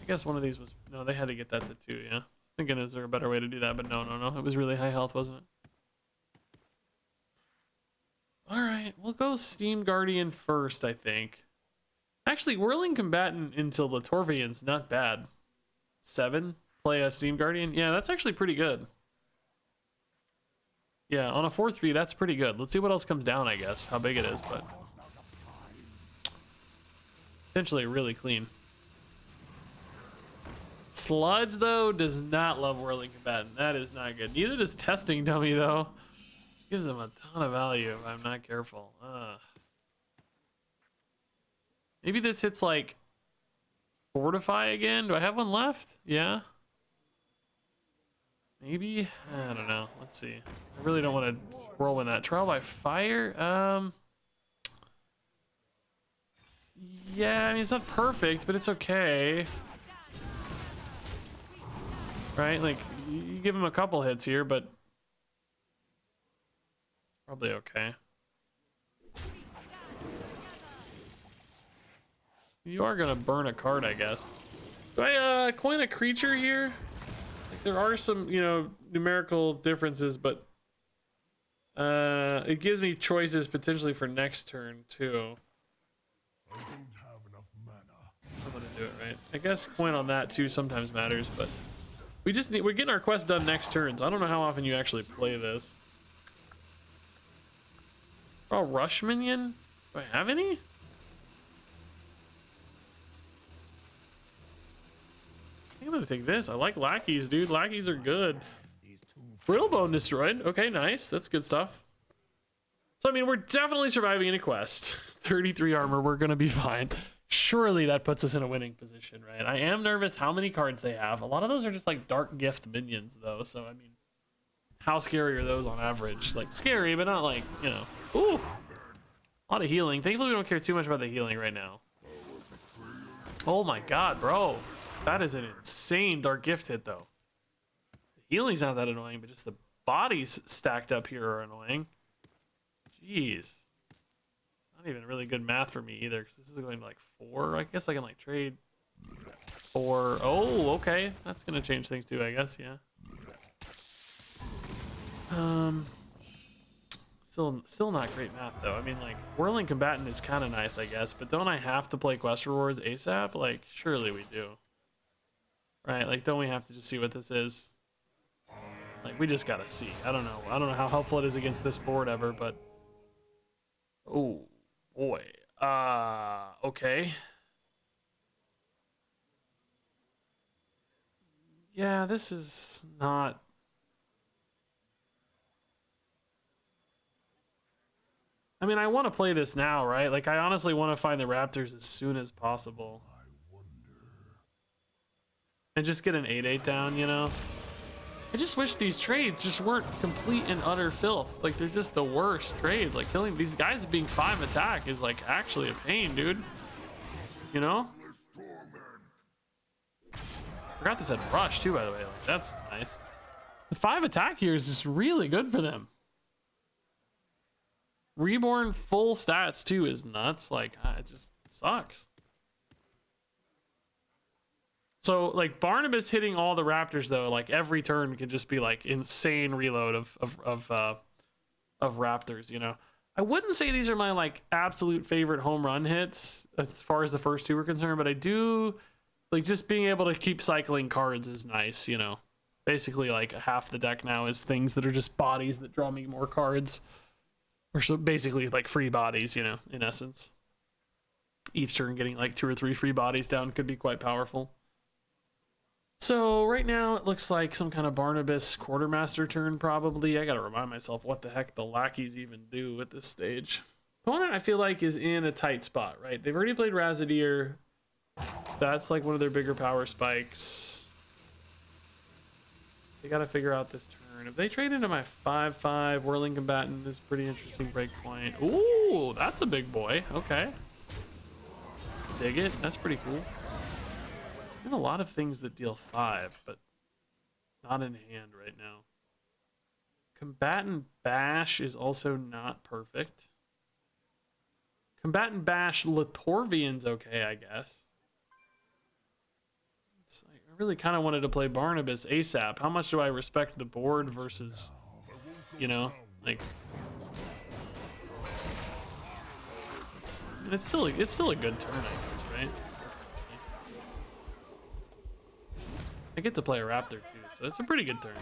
Speaker 1: guess one of these was no. They had to get that to 2. Yeah. I was thinking, is there a better way to do that? But no. It was really high health, wasn't it? All right, we'll go Steam Guardian first, I think. Actually, Whirling Combatant into Latorvian's not bad. 7, play a Steam Guardian. Yeah, that's actually pretty good. Yeah, on a 4-3, that's pretty good. Let's see what else comes down, I guess. How big it is, but potentially really clean. Sludge, though, does not love Whirling Combatant. That is not good. Neither does Testing Dummy, though. Gives them a ton of value if I'm not careful. Maybe this hits like Fortify again. Do I have one left? Yeah. Maybe. I don't know. Let's see. I really don't want to roll in that. Trial by Fire. Yeah, I mean, it's not perfect, but it's okay. Right? Like, you give him a couple hits here, but probably okay. You are gonna burn a card, I guess. Do I coin a creature here? Like, there are some, you know, numerical differences, but it gives me choices potentially for next turn too. I don't have enough mana. I'm gonna do it, right? I guess coin on that too sometimes matters, but we're getting our quest done next turn, so I don't know how often you actually play this. Oh, Rush Minion? Do I have any? I think I'm gonna take this. I like lackeys, dude. Lackeys are good. Brittlebone destroyed. Okay, nice. That's good stuff. So, I mean, we're definitely surviving in a quest. 33 armor. We're gonna be fine. Surely that puts us in a winning position, right? I am nervous how many cards they have. A lot of those are just like Dark Gift minions, though. So, I mean, how scary are those on average? Like, scary, but not like, you know. Ooh! A lot of healing. Thankfully, we don't care too much about the healing right now. Oh my god, bro. That is an insane Dark Gift hit, though. The healing's not that annoying, but just the bodies stacked up here are annoying. Jeez. It's not even really good math for me either, because this is going to like 4. I guess I can like trade 4. Oh, okay. That's going to change things too, I guess, yeah. Still not great math though. I mean, like, Whirling Combatant is kind of nice, I guess, but don't I have to play quest rewards ASAP? Like, surely we do. Right? Like, don't we have to just see what this is? Like, we just gotta see. I don't know how helpful it is against this board ever, but oh boy. Okay. Yeah, this is not. I mean, I want to play this now, right? Like, I honestly want to find the Raptors as soon as possible. And just get an 8/8 down, you know? I just wish these trades just weren't complete and utter filth. Like, they're just the worst trades. Like, killing these guys being 5 attack is, like, actually a pain, dude. You know? Forgot this had rush too, by the way. Like, that's nice. The 5 attack here is just really good for them. Reborn full stats too is nuts. Like, it just sucks. So like Barnabas hitting all the raptors though, like every turn can just be like insane reload of raptors, you know. I wouldn't say these are my like absolute favorite home run hits as far as the first two are concerned, but I do like just being able to keep cycling cards is nice, you know. Basically like half the deck now is things that are just bodies that draw me more cards. Or so basically like free bodies, you know, in essence. Each turn getting like 2 or 3 free bodies down could be quite powerful. So right now it looks like some kind of Barnabas quartermaster turn probably. I gotta remind myself what the heck the lackeys even do at this stage. Opponent I feel like is in a tight spot, right? They've already played Razadier. That's like one of their bigger power spikes. They gotta figure out this turn. If they trade into my 5/5, Whirling Combatant is a pretty interesting break point. Ooh, that's a big boy. Okay. Dig it. That's pretty cool. There's a lot of things that deal 5, but not in hand right now. Combatant Bash is also not perfect. Combatant Bash Latorvian's okay, I guess. I really kind of wanted to play Barnabas ASAP. How much do I respect the board versus, you know, like... And it's still a good turn, I guess, right? I get to play a Raptor too, so it's a pretty good turn.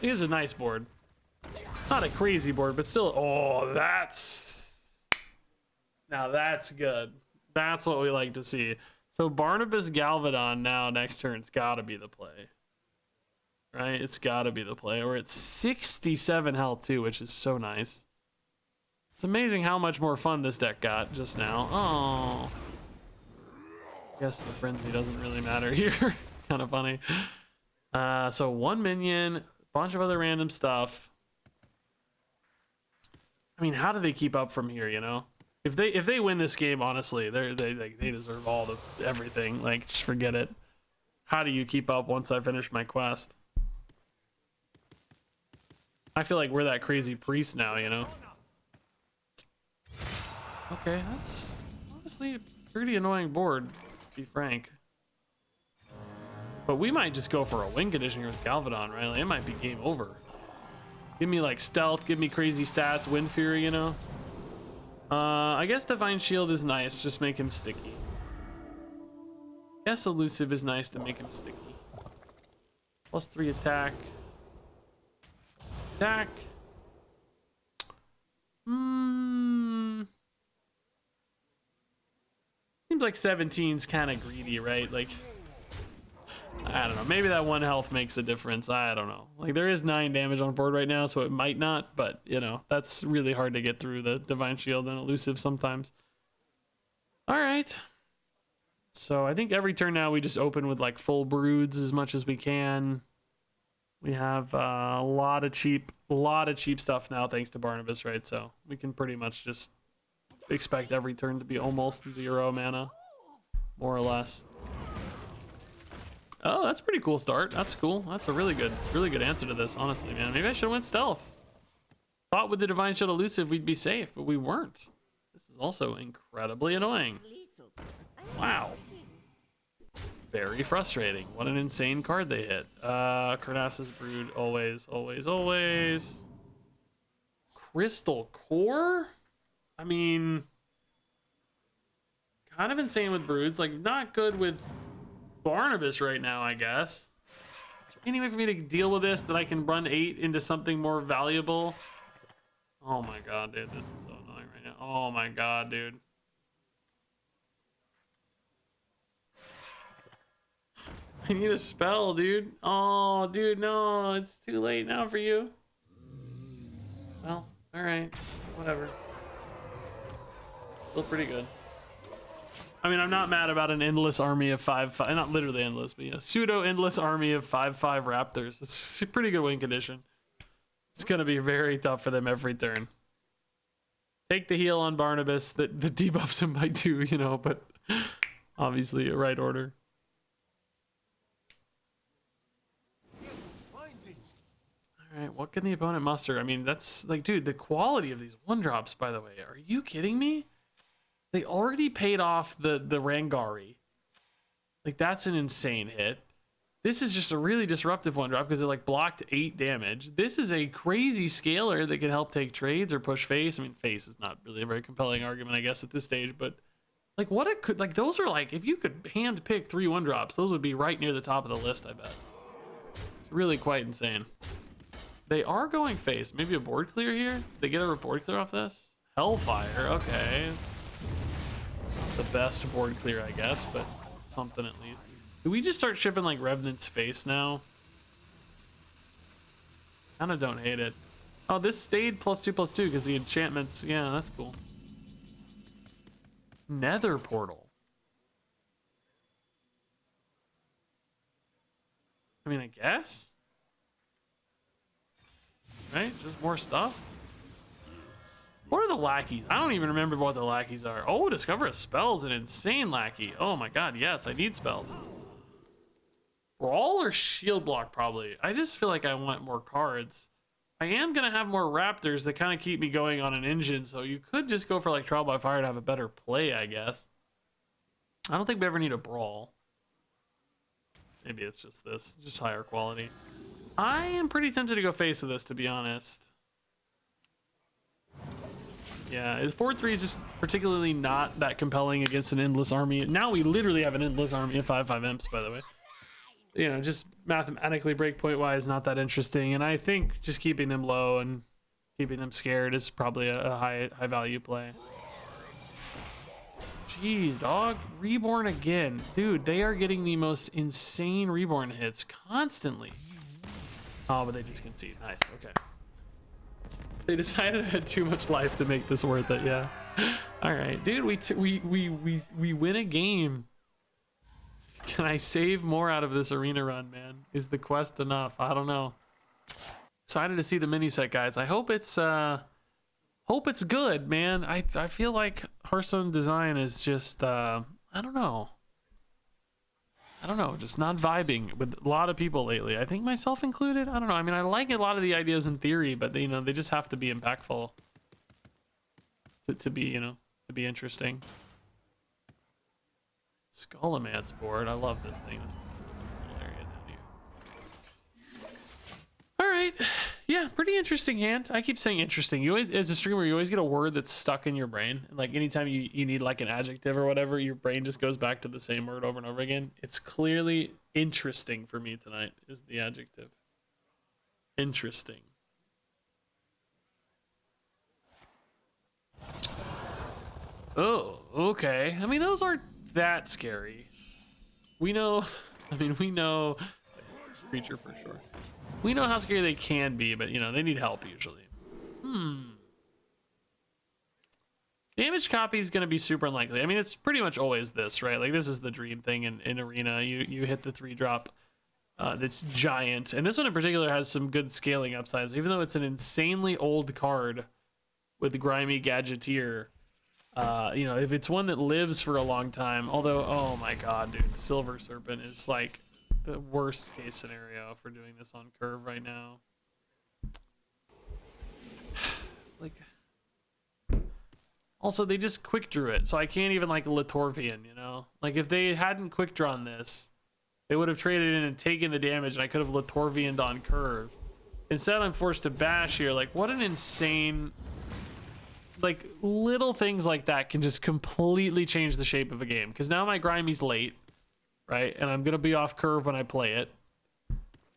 Speaker 1: It is a nice board. Not a crazy board, but still. Oh, now that's good. That's what we like to see. So Barnabas Galvadon now next turn's got to be the play, right? It's got to be the play. We're at 67 health too, which is so nice. It's amazing how much more fun this deck got just now. Oh, guess the frenzy doesn't really matter here. Kind of funny. So 1 minion, a bunch of other random stuff. I mean, how do they keep up from here, you know? If they win this game, honestly, they deserve all the everything. Like, just forget it. How do you keep up once I finish my quest? I feel like we're that crazy priest now, you know? Okay, that's honestly a pretty annoying board, to be frank. But we might just go for a win condition here with Galvadon, right? Like, it might be game over. Give me like stealth, give me crazy stats, Wind Fury, you know? I guess Divine Shield is nice, just make him sticky. I guess Elusive is nice to make him sticky. +3 attack. Attack. Seems like 17's kind of greedy, right? Like, I don't know. Maybe that 1 health makes a difference. I don't know. Like, there is 9 damage on board right now, so it might not. But, you know, that's really hard to get through the Divine Shield and Elusive sometimes. All right. So I think every turn now we just open with, like, full broods as much as we can. We have a lot of cheap stuff now thanks to Barnabas, right? So we can pretty much just expect every turn to be almost 0 mana, more or less. Oh, that's a pretty cool start. That's cool. That's a really good answer to this, honestly, man. Maybe I should have went stealth. Thought with the Divine Shield Elusive we'd be safe, but we weren't. This is also incredibly annoying. Wow. Very frustrating. What an insane card they hit. Carnassus Brood, always. Crystal Core? I mean, kind of insane with Broods. Like, not good with Barnabas right now, I guess. Is there any way for me to deal with this that I can run 8 into something more valuable? Oh my god, dude, this is so annoying right now. Oh my god, dude. I need a spell, dude. Oh, dude, no, it's too late now for you. Well, alright, whatever. Still pretty good. I mean, I'm not mad about an endless army of 5/5, not literally endless, but pseudo-endless army of 5/5 Raptors. It's a pretty good win condition. It's going to be very tough for them every turn. Take the heal on Barnabas. The debuffs him by 2, you know, but obviously a right order. All right, what can the opponent muster? I mean, that's like, dude, the quality of these 1-drops, by the way. Are you kidding me? They already paid off the Rangari. Like, that's an insane hit. This is just a really disruptive 1-drop because it like blocked 8 damage. This is a crazy scaler that can help take trades or push face. I mean, face is not really a very compelling argument, I guess, at this stage, but like what it could, like those are like, if you could hand pick 3 1-drops, those would be right near the top of the list, I bet. It's really quite insane. They are going face. Maybe a board clear here? They get a board clear off this? Hellfire, okay. The best board clear, I guess, but something at least. Do we just start shipping like Revenant's face now? Kinda don't hate it. Oh, this stayed +2/+2 because the enchantments, yeah, that's cool. Nether portal. I mean, I guess. Right? Just more stuff. What are the lackeys? I don't even remember what the lackeys are. Oh, discover a spell is an insane lackey. Oh my god, yes, I need spells. Brawl or shield block, probably. I just feel like I want more cards. I am going to have more raptors that kind of keep me going on an engine, so you could just go for like trial by fire to have a better play, I guess. I don't think we ever need a brawl. Maybe it's just this, just higher quality. I am pretty tempted to go face with this, to be honest. Yeah, 4/3 is just particularly not that compelling against an endless army. Now we literally have an endless army of 5/5 imps, by the way. You know, just mathematically breakpoint wise, not that interesting. And I think just keeping them low and keeping them scared is probably a high value play. Jeez, dog. Reborn again. Dude, they are getting the most insane reborn hits constantly. Oh, but they just concede. Nice, okay. They decided I had too much life to make this worth it, yeah. All right, dude, we win a game. Can I save more out of this arena run, man? Is the quest enough? I don't know. Excited to see the mini set, guys. I hope it's good, man. I feel like Hearthstone design is just I don't know, just not vibing with a lot of people lately. I think myself included. I don't know. I mean, I like a lot of the ideas in theory, but they, you know, they just have to be impactful to be, you know, to be interesting. Skullomance board. I love this thing. This little area down here. All right. Yeah, pretty interesting hand. I keep saying interesting. You always, as a streamer, you always get a word that's stuck in your brain. Like anytime you need like an adjective or whatever, your brain just goes back to the same word over and over again. It's clearly interesting for me tonight is the adjective. Interesting. Oh, okay. I mean, those aren't that scary. We know, I mean, we know creature for sure. We know how scary they can be, but you know, they need help usually. Damage copy is going to be super unlikely. I mean, it's pretty much always this, right? Like this is the dream thing in arena. You hit the 3-drop that's giant, and this one in particular has some good scaling upsides. Even though it's an insanely old card with grimy gadgeteer. You know, if it's one that lives for a long time, although, oh my god, dude, Silver Serpent is like the worst case scenario for doing this on curve right now. Like, also they just quick drew it, so I can't even like Latorvian, you know? Like if they hadn't quick drawn this, they would have traded in and taken the damage and I could have Latorvian'd on curve. Instead I'm forced to bash here. Like what an insane, like little things like that can just completely change the shape of a game. Because now my Grimey's late, right? And I'm gonna be off curve when I play it.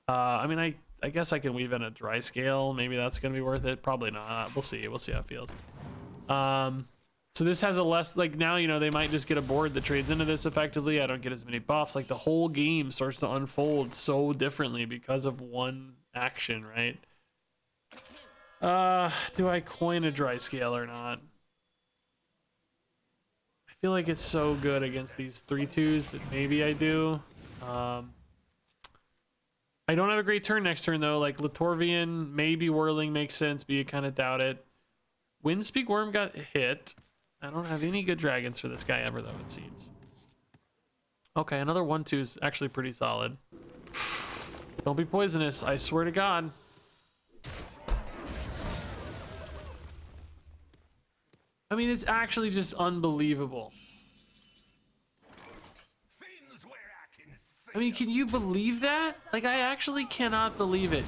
Speaker 1: I mean, I guess I can weave in a dry scale. Maybe that's gonna be worth it. Probably not. We'll see. We'll see how it feels. So this has a less, like now, you know, they might just get a board that trades into this effectively. I don't get as many buffs. Like the whole game starts to unfold so differently because of one action, right? Do I coin a dry scale or not? I feel like it's so good against these 3/2s that maybe I do. I don't have a great turn next turn though. Like Latorvian, maybe Whirling makes sense, but you kind of doubt it. Windspeak Worm got hit. I don't have any good dragons for this guy ever though, it seems. Okay, another 1/2 is actually pretty solid. Don't be poisonous, I swear to God. I mean, it's actually just unbelievable. I mean, can you believe that? Like, I actually cannot believe it.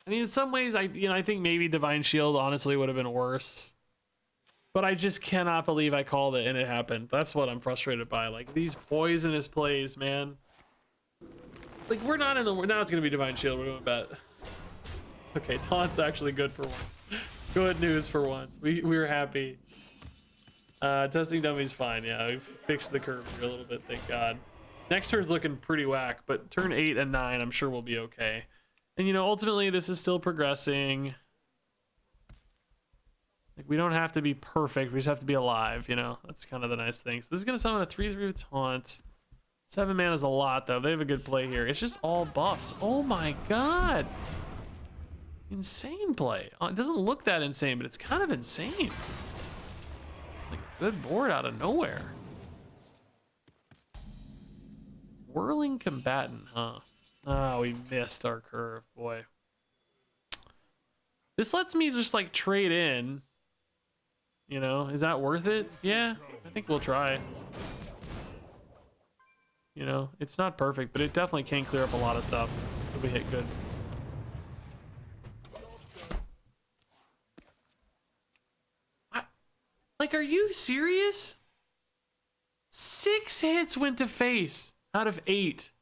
Speaker 1: I mean, in some ways, I think maybe Divine Shield honestly would have been worse. But I just cannot believe I called it and it happened. That's what I'm frustrated by. Like, these poisonous plays, man. Like, we're not in the... Now it's going to be Divine Shield. We're doing bet. Okay, Taunt's actually good for once. Good news for once. We were happy. Testing dummies fine. Yeah, we've fixed the curve here a little bit, thank God. Next turn's looking pretty whack, but turn 8 and 9, I'm sure we'll be okay. And, you know, ultimately, this is still progressing. Like, we don't have to be perfect. We just have to be alive, you know? That's kind of the nice thing. So this is going to summon a 3/3 with Taunt. 7 mana is a lot, though. They have a good play here. It's just all buffs. Oh, my God. Insane play. It doesn't look that insane, but it's kind of insane. It's like a good board out of nowhere. Whirling Combatant, huh? Oh, we missed our curve, boy. This lets me just, like, trade in. You know, is that worth it? Yeah, I think we'll try. You know, it's not perfect, but it definitely can clear up a lot of stuff if we hit good. Like, are you serious? 6 hits went to face out of 8.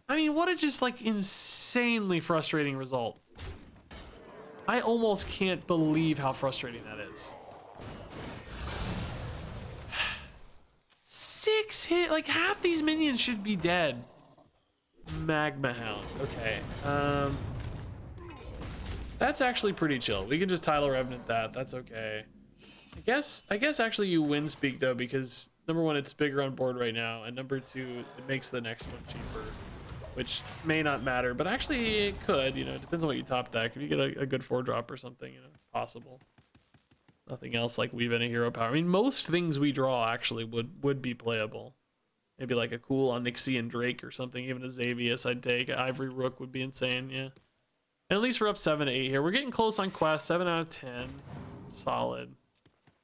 Speaker 1: I mean, what a just, like, insanely frustrating result. I almost can't believe how frustrating that is. 6 hit, like, half these minions should be dead. Magma Hound, okay. That's actually pretty chill. We can just Tidal Revenant that. That's okay. I guess actually you win Speak though, because number one, it's bigger on board right now, and number two, it makes the next one cheaper, which may not matter, but actually it could. You know, it depends on what you top deck. If you get a good 4-drop or something, you know, it's possible. Nothing else like weave in a hero power. I mean, most things we draw actually would be playable. Maybe like a cool Onyxian Drake or something. Even a Xavius I'd take. Ivory Rook would be insane, yeah. And at least we're up 7 to 8 here. We're getting close on quest. 7 out of 10. Solid.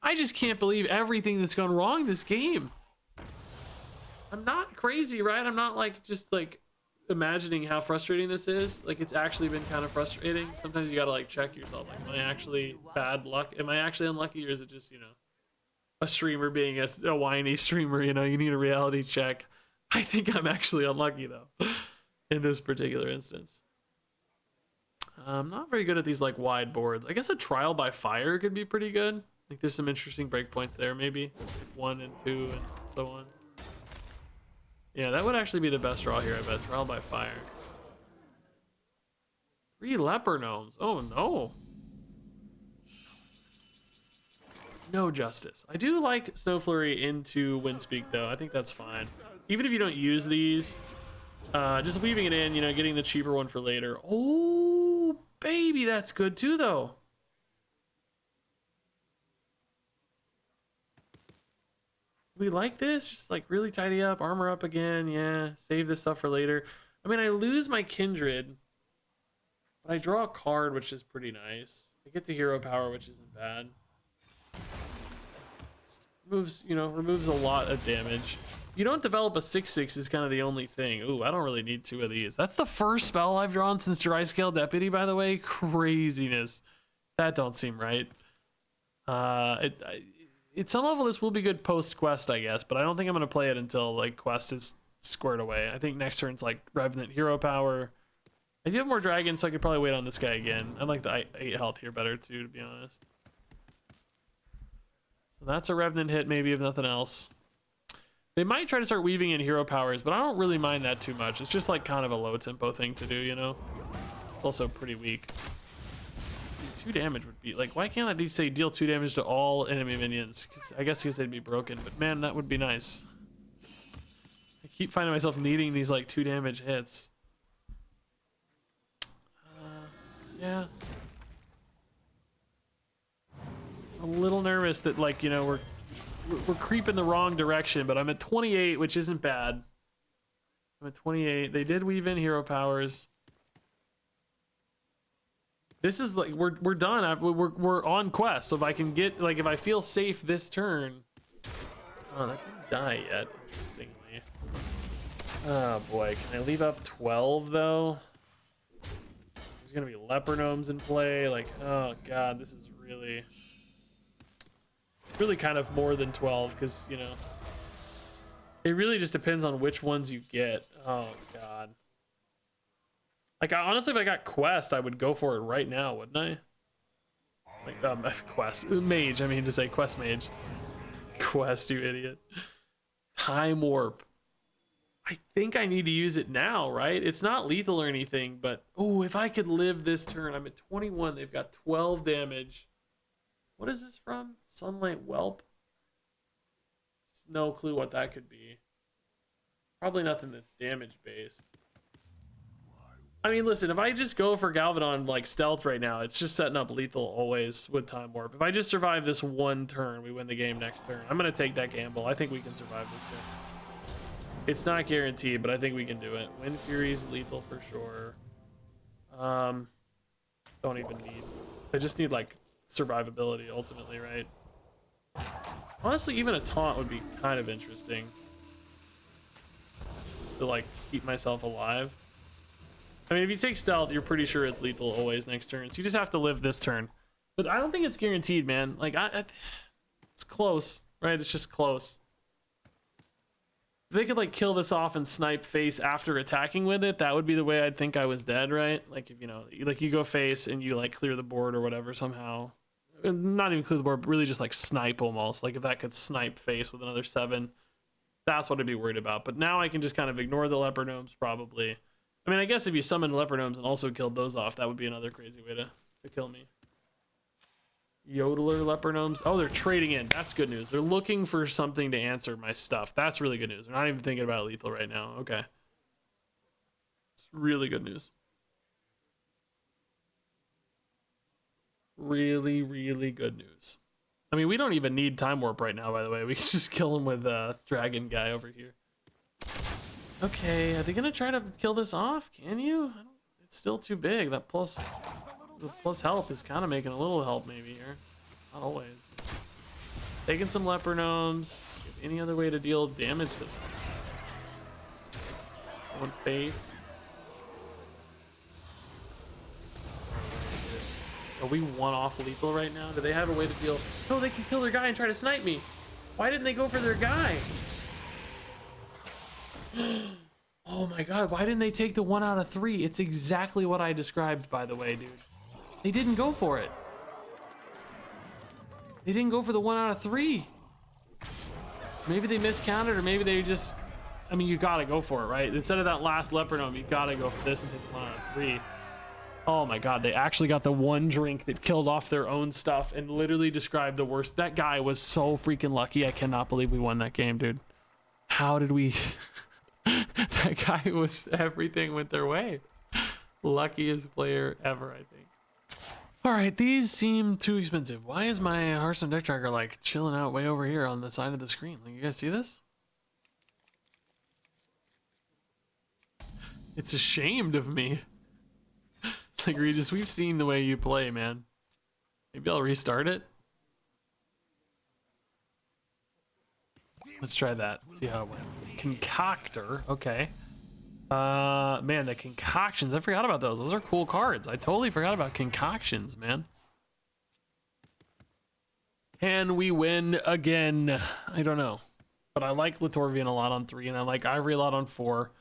Speaker 1: I just can't believe everything that's gone wrong this game. I'm not crazy, right? I'm not like just like imagining how frustrating this is. Like, it's actually been kind of frustrating. Sometimes you gotta like check yourself. Like, am I actually bad luck? Am I actually unlucky, or is it just, you know, a streamer being a whiny streamer? You know, you need a reality check. I think I'm actually unlucky though in this particular instance. I'm not very good at these like wide boards. I guess a Trial by Fire could be pretty good. Like, there's some interesting breakpoints there, maybe like 1 and 2 and so on. Yeah, that would actually be the best draw here, I bet. Trial by Fire. 3 Leper Gnomes. Oh no. No justice. I do like Snow Flurry into Windspeak though. I think that's fine. Even if you don't use these, just weaving it in, you know, getting the cheaper one for later. Oh, baby, that's good too, though. We like this. Just like really tidy up, armor up again. Yeah, save this stuff for later. I mean, I lose my Kindred, but I draw a card, which is pretty nice. I get to hero power, which isn't bad. Moves, you know, removes a lot of damage. You don't develop a 6/6 is kind of the only thing. Ooh, I don't really need 2 of these. That's the first spell I've drawn since Dry Scale Deputy, by the way. Craziness. That don't seem right. At some level, this will be good post-quest, I guess, but I don't think I'm going to play it until, like, quest is squared away. I think next turn's, like, Revenant hero power. I do have more dragons, so I could probably wait on this guy again. I like the 8 health here better, too, to be honest. So that's a Revenant hit, maybe, if nothing else. They might try to start weaving in hero powers, but I don't really mind that too much. It's just like kind of a low tempo thing to do, you know? It's also pretty weak. 2 damage would be like, why can't I just say deal 2 damage to all enemy minions? I guess because they'd be broken, but man, that would be nice. I keep finding myself needing these like 2 damage hits. Yeah. A little nervous that, like, you know, we're creeping the wrong direction, but I'm at 28, which isn't bad. I'm at 28. They did weave in hero powers. This is like we're done. We're on quest. So if I can get like if I feel safe this turn. Oh, that didn't die yet. Interestingly. Oh boy, can I leave up 12 though? There's gonna be leper gnomes in play. Like, oh god, this is really kind of more than 12 because you know it really just depends on which ones you get. Oh god. Like honestly, if I got quest, I would go for it right now, wouldn't I? Like quest mage. I mean to say quest mage. Quest, you idiot. Time warp. I think I need to use it now, right? It's not lethal or anything, but oh, if I could live this turn, I'm at 21. They've got 12 damage. What is this from? Sunlight Whelp? Just no clue what that could be. Probably nothing that's damage based. I mean, listen, if I just go for Galvadon like stealth right now, it's just setting up lethal always with time warp. If I just survive this one turn, we win the game next turn. I'm going to take that gamble. I think we can survive this turn. It's not guaranteed, but I think we can do it. Wind Fury's lethal for sure. Don't even need. I just need like survivability ultimately, right? Honestly, even a taunt would be kind of interesting. Just to like keep myself alive. I mean, if you take stealth, you're pretty sure it's lethal always next turn. So you just have to live this turn. But I don't think it's guaranteed, man. Like, it's close, right? It's just close. If they could like kill this off and snipe face after attacking with it, that would be the way I'd think I was dead, right? Like if you know, like you go face and you like clear the board or whatever somehow. Not even clear the board, but really just like snipe almost. Like if that could snipe face with another 7, that's what I'd be worried about. But now I can just kind of ignore the leper gnomes probably. I mean, I guess if you summon leper gnomes and also killed those off, that would be another crazy way to kill me. Yodeler leper gnomes. Oh, they're trading in. That's good news. They're looking for something to answer my stuff. That's really good news. They're not even thinking about lethal right now. Okay. It's really good news. Really, really good news. I mean, we don't even need time warp right now, by the way. We can just kill him with dragon guy over here. Okay, are they gonna try to kill this off? Can you? It's still too big. That plus health is kind of making a little help maybe here. Not always. Taking some leper gnomes. Any other way to deal damage to them? One face. Are we one off lethal right now? Do they have a way to deal? No, they can kill their guy and try to snipe me. Why didn't they go for their guy? Oh my god, why didn't they take the 1 out of 3? It's exactly what I described, by the way, dude. They didn't go for it. They didn't go for the 1 out of 3. Maybe they miscounted, or maybe they just... I mean, you gotta go for it, right? Instead of that last leper gnome, you gotta go for this and take the 1 out of 3. Oh my god, they actually got the one drink that killed off their own stuff and literally described the worst. That guy was so freaking lucky. I cannot believe we won that game, dude. How did we... That guy was... Everything went their way. Luckiest player ever, I think. All right, these seem too expensive. Why is my Hearthstone deck tracker like chilling out way over here on the side of the screen? Like, you guys see this? It's ashamed of me. It's like, Regis, we've seen the way you play, man. Maybe I'll restart it. Let's try that. See how it went. Concoctor. Okay. Man, the concoctions. I forgot about those. Those are cool cards. I totally forgot about concoctions, man. Can we win again? I don't know. But I like Litorvian a lot on 3, and I like Ivory a lot on 4.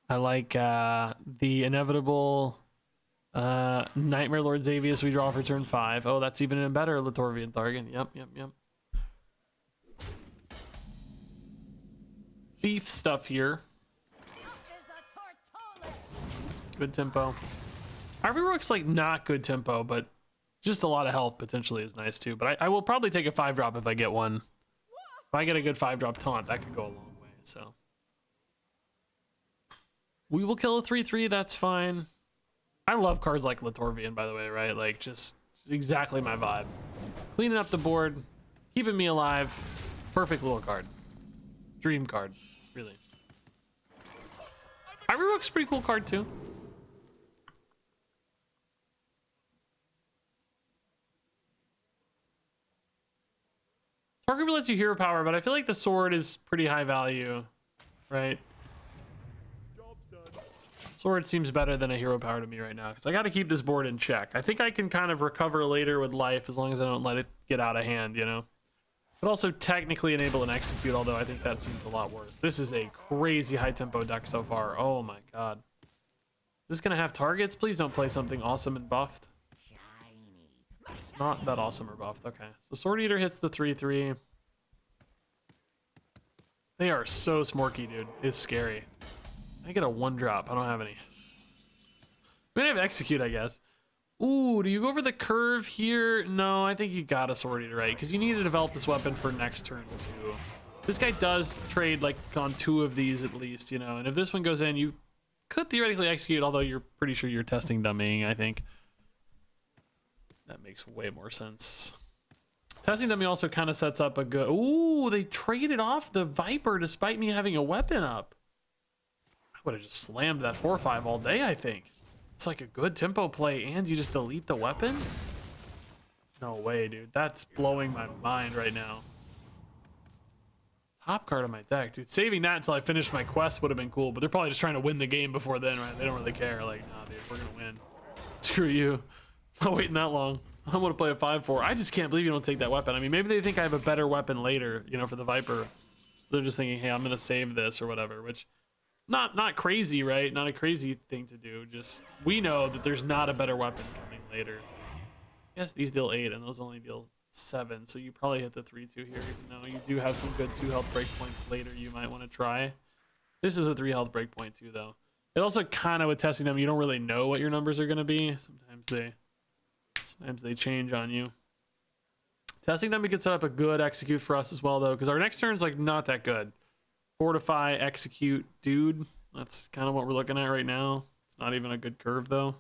Speaker 1: I like the inevitable Nightmare Lord Xavius we draw for turn 5. Oh, that's even a better Litorvian target. Yep. Beef stuff here. Good tempo. Ivory Rook's like not good tempo, but just a lot of health potentially is nice too. But I will probably take a 5-drop if I get one. If I get a good 5-drop taunt, that could go a long way. So we will kill a 3/3. That's fine. I love cards like Litorvian, by the way, right? Like just exactly my vibe. Cleaning up the board, keeping me alive. Perfect little card. Dream card, really. Ivory Rook's a pretty cool card too. lets you hero power, but I feel like the sword is pretty high value, right? Sword seems better than a hero power to me right now because I got to keep this board in check. I think I can kind of recover later with life as long as I don't let it get out of hand, you know? But also technically enable and execute, although I think that seems a lot worse. This is a crazy high tempo deck so far. Oh my god. Is this going to have targets? Please don't play something awesome and buffed. Not that awesome or buffed. Okay. So Sword Eater hits the 3/3. They are so smorky, dude. It's scary. I get a 1-drop. I don't have any. We have execute, I guess. Ooh, do you go for the curve here? No, I think you gotta Sword Eater, right? Because you need to develop this weapon for next turn too. This guy does trade like on 2 of these at least, you know. And if this one goes in, you could theoretically execute, although you're pretty sure you're testing dummying, I think. That makes way more sense. Testing dummy also kind of sets up a good... Ooh, they traded off the Viper despite me having a weapon up. I would have just slammed that 4/5 all day, I think. It's like a good tempo play, and you just delete the weapon? No way, dude. That's blowing my mind right now. Top card on my deck, dude. Saving that until I finished my quest would have been cool, but they're probably just trying to win the game before then, right? They don't really care. Like, nah, dude, we're gonna win. Screw you. I'm not waiting that long. I'm gonna play a 5/4. I just can't believe you don't take that weapon. I mean, maybe they think I have a better weapon later, you know, for the Viper. They're just thinking, hey, I'm gonna save this or whatever, which not crazy, right? Not a crazy thing to do. Just we know that there's not a better weapon coming later. Yes, these deal 8 and those only deal 7, so you probably hit the 3/2 here, even though you do have some good 2 health breakpoints later you might want to try. This is a 3 health breakpoint too, though. It also kind of, with testing them, you don't really know what your numbers are going to be. Sometimes they change on you. Testing them, we could set up a good execute for us as well, though, because our next turn's like not that good. Fortify, execute, dude. That's kind of what we're looking at right now. It's not even a good curve, though.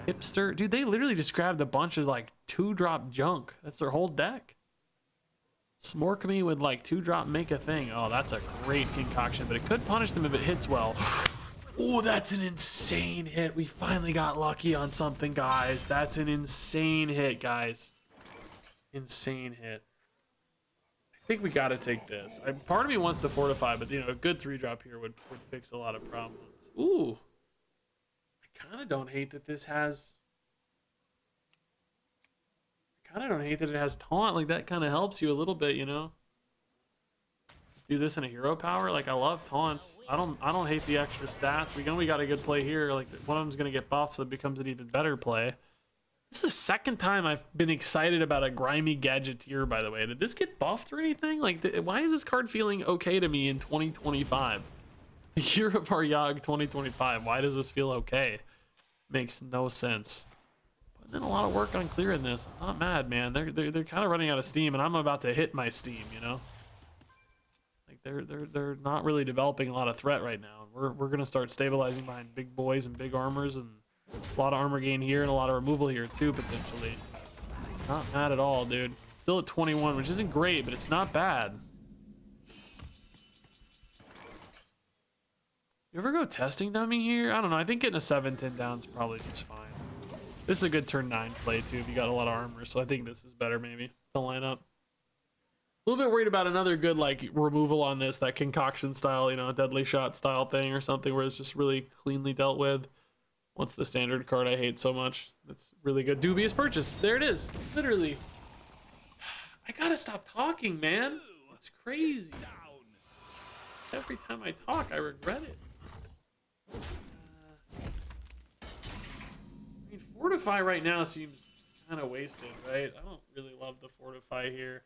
Speaker 1: Hipster. Dude, they literally just grabbed a bunch of like 2-drop junk. That's their whole deck. Smork me with like 2-drop make a thing. Oh, that's a great concoction, but it could punish them if it hits well. Oh, that's an insane hit. We finally got lucky on something, guys. That's an insane hit, guys. Insane hit. I think we got to take this. Part of me wants to fortify, but you know, a good 3-drop here would fix a lot of problems. Ooh. I kind of don't hate that this has... I don't hate that it has taunt. Like, that kind of helps you a little bit, you know. Just do this in a hero power. Like, I love taunts. I don't hate the extra stats. We know we got a good play here. Like, one of them's gonna get buffed, so it becomes an even better play. This is the second time I've been excited about a grimy gadgeteer, by the way. Did this get buffed or anything? Like, why is this card feeling okay to me in 2025? The year of our Yogg 2025. Why does this feel okay? Makes no sense. Then a lot of work on clearing this. I'm not mad, man. They're kind of running out of steam, and I'm about to hit my steam, you know. Like they're not really developing a lot of threat right now. We're gonna start stabilizing behind big boys and big armors, and a lot of armor gain here and a lot of removal here too, potentially. Not mad at all, dude. Still at 21, which isn't great, but it's not bad. You ever go testing dummy here? I don't know. I think getting a 7-10 down is probably just fine. This is a good turn 9 play too if you got a lot of armor, so I think this is better maybe to line up. A little bit worried about another good like removal on this, that concoction style, you know, deadly shot style thing or something where it's just really cleanly dealt with. What's the standard card I hate so much? That's really good. Dubious purchase. There it is. Literally. I gotta stop talking, man. It's crazy. Every time I talk, I regret it. Fortify right now seems kind of wasted, right? I don't really love the Fortify here.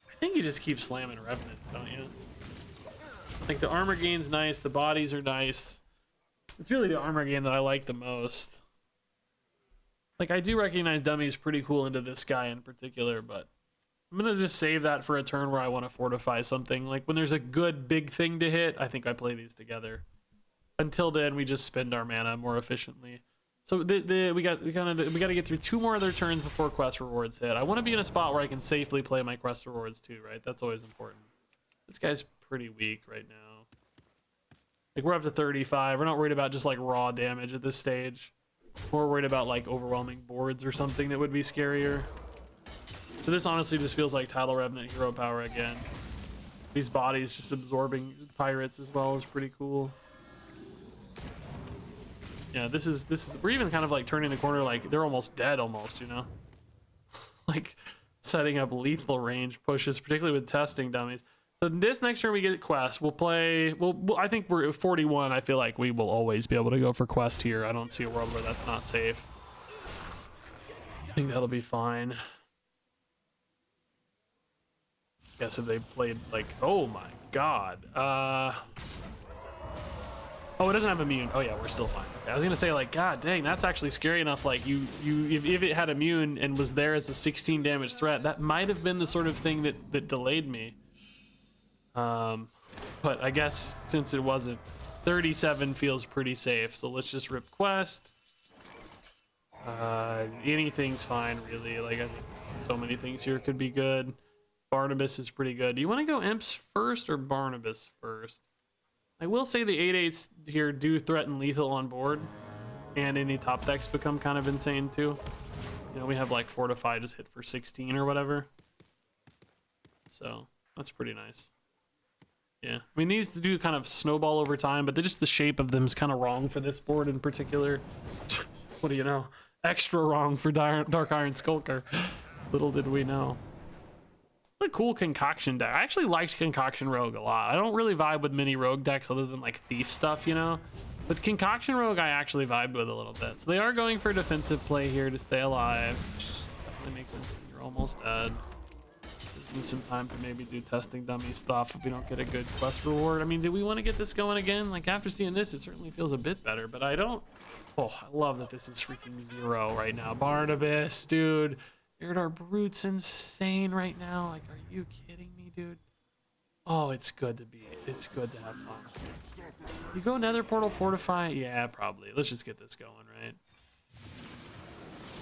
Speaker 1: I think you just keep slamming Revenants, don't you? Like, the armor gain's nice, the bodies are nice. It's really the armor gain that I like the most. Like, I do recognize Dummy's pretty cool into this guy in particular, but I'm gonna just save that for a turn where I want to fortify something. Like, when there's a good big thing to hit, I think I play these together. Until then, we just spend our mana more efficiently. So we got to get through 2 more other turns before quest rewards hit. I want to be in a spot where I can safely play my quest rewards too, right? That's always important. This guy's pretty weak right now. Like, we're up to 35. We're not worried about just like raw damage at this stage. We're worried about like overwhelming boards or something that would be scarier. So this honestly just feels like Tidal Revenant hero power again. These bodies just absorbing pirates as well is pretty cool. Yeah, this is we're even kind of like turning the corner, like they're almost dead almost, you know? Like setting up lethal range pushes, particularly with testing dummies. So this next turn we get quest. We'll play. I think we're at 41. I feel like we will always be able to go for quest here. I don't see a world where that's not safe. I think that'll be fine. Guess if they played like, oh my god. Oh, it doesn't have immune. Oh yeah, we're still fine. Okay. I was gonna say like, god dang, that's actually scary enough. Like if it had immune and was there as a 16 damage threat, that might have been the sort of thing that delayed me. But I guess since it wasn't, 37 feels pretty safe. So let's just rip quest. Anything's fine really. Like I think so many things here could be good. Barnabas is pretty good. Do you want to go imps first or Barnabas first? I will say the 8/8s here do threaten lethal on board, and any top decks become kind of insane too. You know, we have like Fortify just hit for 16 or whatever. So that's pretty nice. Yeah, I mean these do kind of snowball over time, but just the shape of them is kind of wrong for this board in particular. What do you know? Extra wrong for Dark Iron Skulker. Little did we know. A cool concoction deck. I actually liked Concoction Rogue a lot. I don't really vibe with many rogue decks other than like thief stuff, you know, but Concoction Rogue I actually vibed with a little bit. So they are going for defensive play here to stay alive, which definitely makes sense. You're almost dead. Just need some time to maybe do testing dummy stuff if we don't get a good quest reward. I mean, do we want to get this going again? Like after seeing this, it certainly feels a bit better, but I don't. Oh, I love that this is freaking 0 right now. Barnabas, dude. Iridar Brute's insane right now. Like, are you kidding me, dude? Oh, it's good to have fun. You go Nether Portal Fortify? Yeah, probably. Let's just get this going, right?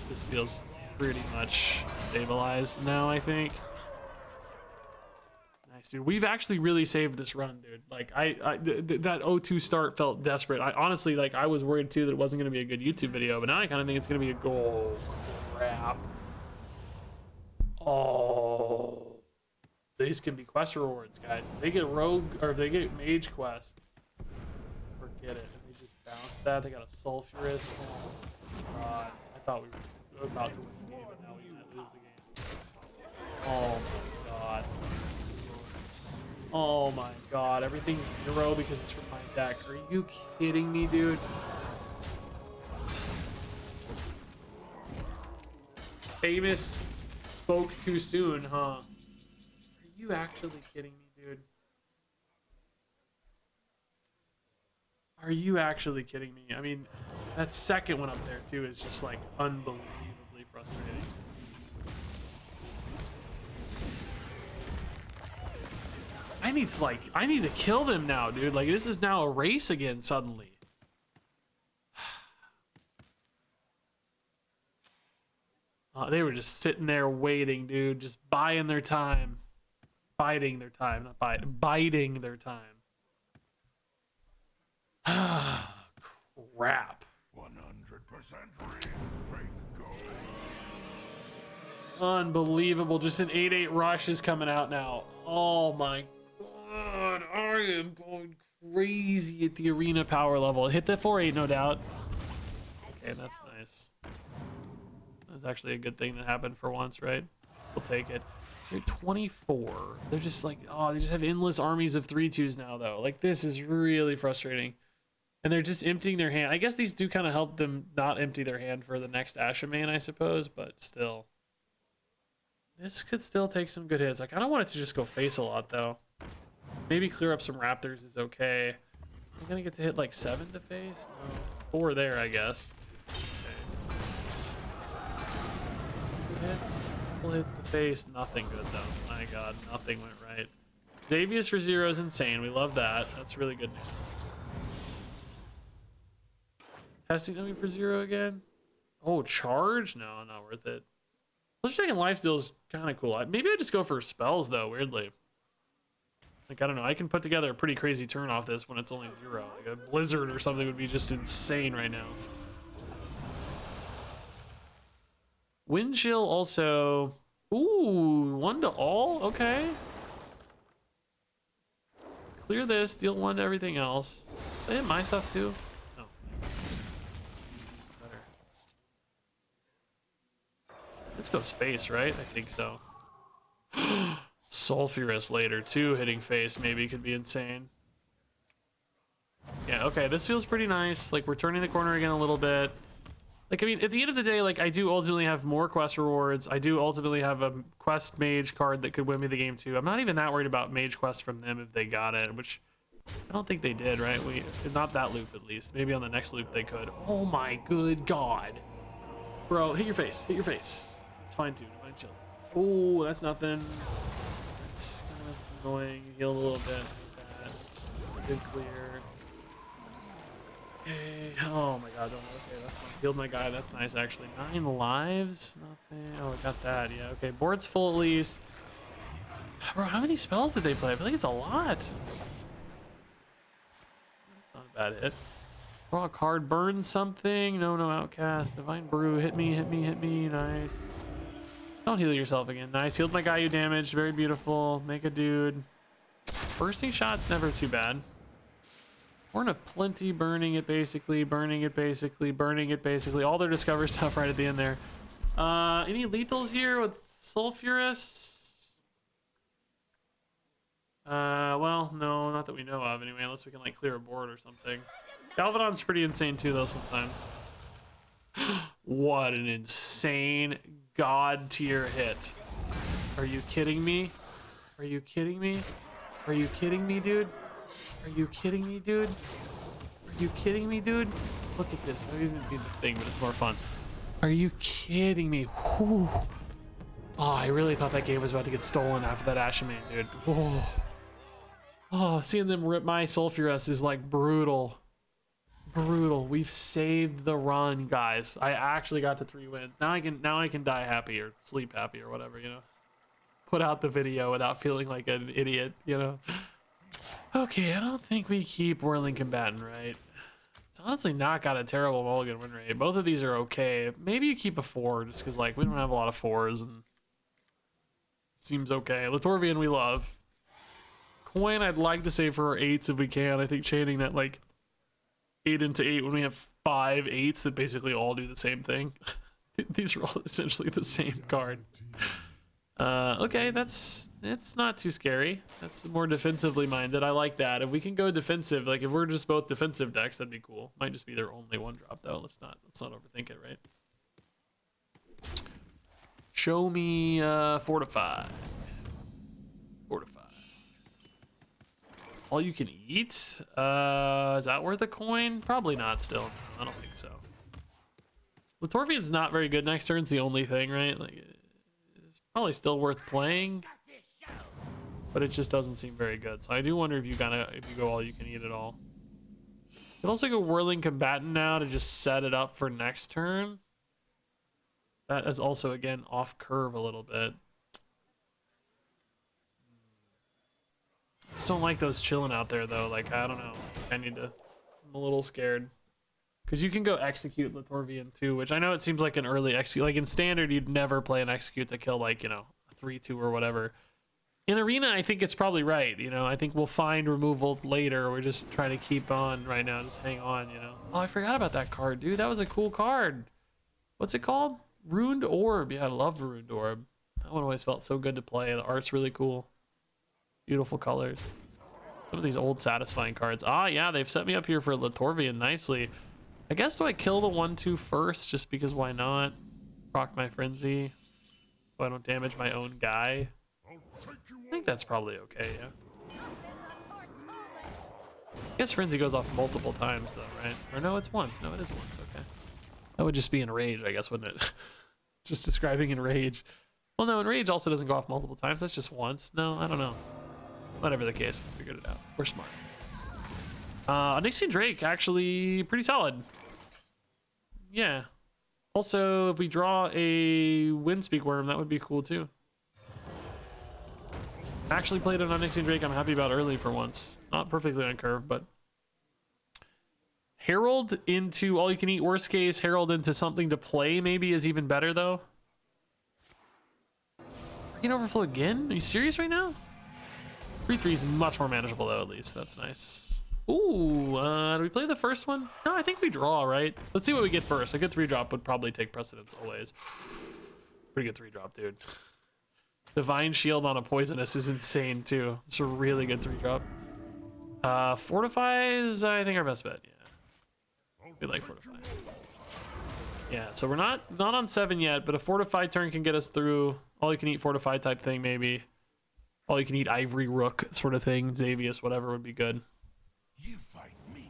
Speaker 1: This feels pretty much stabilized now, I think. Nice, dude. We've actually really saved this run, dude. Like, that 0-2 start felt desperate. I honestly, like, I was worried, too, that it wasn't going to be a good YouTube video, but now I kind of think it's going to be a goal. Crap. Oh, these can be quest rewards, guys. If they get rogue or if they get mage quest, forget it. If they just bounce that, they got a sulfurous. Oh my god, I thought we were about to win the game, but now we might lose the game. Oh my god. Oh my god, everything's 0 because it's from my deck. Are you kidding me, dude? Famous. Spoke too soon, huh? Are you actually kidding me, dude? Are you actually kidding me? I mean, that second one up there too is just like unbelievably frustrating. I need to kill them now, dude. Like this is now a race again suddenly. They were just sitting there waiting, dude, just buying their time. Biding their time, not biding their time. Crap.
Speaker 2: 100% free. Fake gold.
Speaker 1: Unbelievable. Just an 8/8 rush is coming out now. Oh my god. I am going crazy at the arena power level. Hit the 4/8, no doubt. Okay, that's nice. That's actually a good thing that happened for once, right? We'll take it. They're 24. They're just like, oh, they just have endless armies of 3/2s now, though. Like, this is really frustrating. And they're just emptying their hand. I guess these do kind of help them not empty their hand for the next Ashamane, I suppose, but still. This could still take some good hits. Like, I don't want it to just go face a lot, though. Maybe clear up some Raptors is okay. I'm gonna get to hit like 7 to face? No. 4 there, I guess. Hits, couple hits to face, nothing good though. My god, nothing went right. Xavius for 0 is insane. We love that. That's really good news. Testing dummy for 0 again. Oh, charge? No, not worth it. Let's taking lifesteal is kind of cool. Maybe I just go for spells though. Weirdly, like I don't know. I can put together a pretty crazy turn off this when it's only 0. Like a blizzard or something would be just insane right now. Wind chill also. Ooh, 1 to all? Okay. Clear this, deal 1 to everything else. They hit my stuff too? No. Better. This goes face, right? I think so. Sulfurous later too, hitting face maybe could be insane. Yeah, okay, this feels pretty nice. Like, we're turning the corner again a little bit. Like, I mean, at the end of the day, like, I do ultimately have more quest rewards. I do ultimately have a quest mage card that could win me the game too. I'm not even that worried about mage quest from them if they got it, which I don't think they did, right? Not that loop at least. Maybe on the next loop they could. Oh my good god. Bro, hit your face. Hit your face. It's fine too. Fine, chill. Oh, that's nothing. That's kind of annoying. Healed a little bit. That's a good clear. Okay. Oh my god, don't know. Okay, that's fine. Healed my guy. That's nice, actually. 9 lives? Nothing. Oh, I got that. Yeah, okay. Board's full at least. Bro, how many spells did they play? I feel like it's a lot. That's not a bad hit. Draw a card. Burn something. No, no, outcast. Divine Brew. Hit me, hit me, hit me. Nice. Don't heal yourself again. Nice. Healed my guy you damaged. Very beautiful. Make a dude. Bursting shot's never too bad. Horn of Plenty, burning it basically, burning it basically, burning it basically. All their discover stuff right at the end there. Any lethals here with Sulfurous? Well, no, not that we know of anyway, unless we can like clear a board or something. Galvadon's pretty insane too though sometimes. What an insane god tier hit. Are you kidding me? Are you kidding me? Are you kidding me, dude? Are you kidding me, dude? Are you kidding me, dude? Look at this. I don't even do the thing, but it's more fun. Are you kidding me? Whew. Oh, I really thought that game was about to get stolen after that Ashamane, dude. Whoa. Oh, seeing them rip my Sulfurous is like brutal. Brutal. We've saved the run, guys. I actually got to 3 wins. Now I can die happy or sleep happy or whatever, you know. Put out the video without feeling like an idiot, you know. Okay, I don't think we keep Whirling Combatant, right? It's honestly not got a terrible mulligan win rate. Both of these are okay. Maybe you keep a 4, just because like we don't have a lot of 4s and seems okay. Latorvian we love. Coin I'd like to save for our 8s if we can. I think chaining that like 8 into 8 when we have 5 8s that basically all do the same thing. These are all essentially the same card. Okay, it's not too scary. That's more defensively minded. I like that. If we can go defensive, like if we're just both defensive decks, that'd be cool. Might just be their only 1-drop though. Let's not overthink it, right? Show me Fortify. Fortify. All you can eat? Is that worth a coin? Probably not still. No, I don't think so. Latorvian's not very good next turn. It's the only thing, right? Like it's probably still worth playing. But it just doesn't seem very good. So I do wonder if you go all you can eat at all. You could also go Whirling Combatant now to just set it up for next turn. That is also, again, off curve a little bit. I just don't like those chilling out there, though. Like, I don't know. I'm a little scared. Because you can go Execute Latorvian, too, which I know it seems like an early Execute. Like, in Standard, you'd never play an Execute to kill, like, you know, a 3-2 or whatever. In Arena, I think it's probably right, you know. I think we'll find removal later. We're just trying to keep on right now. Just hang on, you know. Oh, I forgot about that card, dude. That was a cool card. What's it called? Ruined Orb. Yeah, I love the Ruined Orb. That one always felt so good to play. The art's really cool. Beautiful colors. Some of these old satisfying cards. Ah, yeah, they've set me up here for Latorvian nicely. I guess do I kill the 1-2 first? Just because why not? Proc my Frenzy. So I don't damage my own guy. I think that's probably okay, yeah. I guess Frenzy goes off multiple times though, right? Or no, it's once. No, it is once, okay. That would just be Enrage, I guess, wouldn't it? Just describing Enrage. Well, no, Enrage also doesn't go off multiple times. That's just once. No, I don't know. Whatever the case, we figured it out. We're smart. Nixie Drake, actually pretty solid. Yeah. Also, if we draw a Windspeak Worm, that would be cool too. Actually played an Onyxian Drake I'm happy about early for once. Not perfectly on curve, but Herald into all you can eat. Worst case, Herald into something to play maybe is even better though. Rain Overflow again? Are you serious right now? 3/3 is much more manageable though, at least. That's nice. Ooh, do we play the first one? No, I think we draw, right? Let's see what we get first. A good 3-drop would probably take precedence always. Pretty good 3-drop, dude. Divine Shield on a Poisonous is insane too. It's a really good 3-drop. Fortify is, I think, our best bet. Yeah, we like Fortify. Yeah, so we're not on 7 yet, but a Fortify turn can get us through. All you can eat Fortify type thing, maybe. All you can eat Ivory Rook sort of thing. Xavius, whatever would be good.
Speaker 2: You fight me,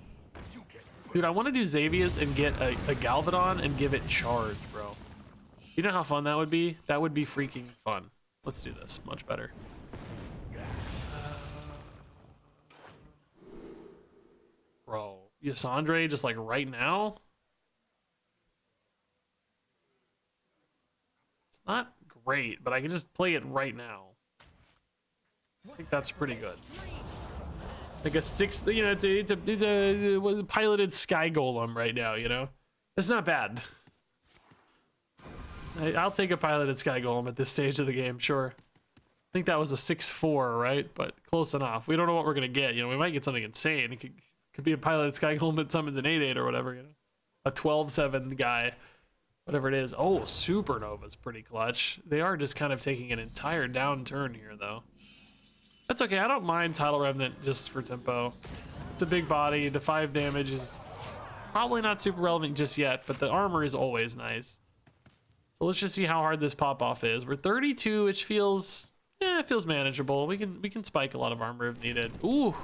Speaker 2: you get
Speaker 1: Dude, I want to do Xavius and get a Galvadon and give it charge, bro. You know how fun that would be? That would be freaking fun. Let's do this. Much better. Bro, Yasandre just like right now? It's not great, but I can just play it right now. I think that's pretty good. Like a 6, you know, it's a piloted Sky Golem right now, you know? It's not bad. I'll take a piloted Sky Golem at this stage of the game, sure. I think that was a 6/4, right? But close enough. We don't know what we're gonna get, you know, we might get something insane. It could be a piloted Sky Golem that summons an 8/8 or whatever, you know? A 12/7 guy, whatever it is. Oh, Supernova's pretty clutch. They are just kind of taking an entire downturn here, though. That's okay, I don't mind Tidal Remnant just for tempo. It's a big body, the 5 damage is probably not super relevant just yet, but the armor is always nice. So let's just see how hard this pop-off is. We're 32, which feels, it feels manageable. We can spike a lot of armor if needed. Ooh,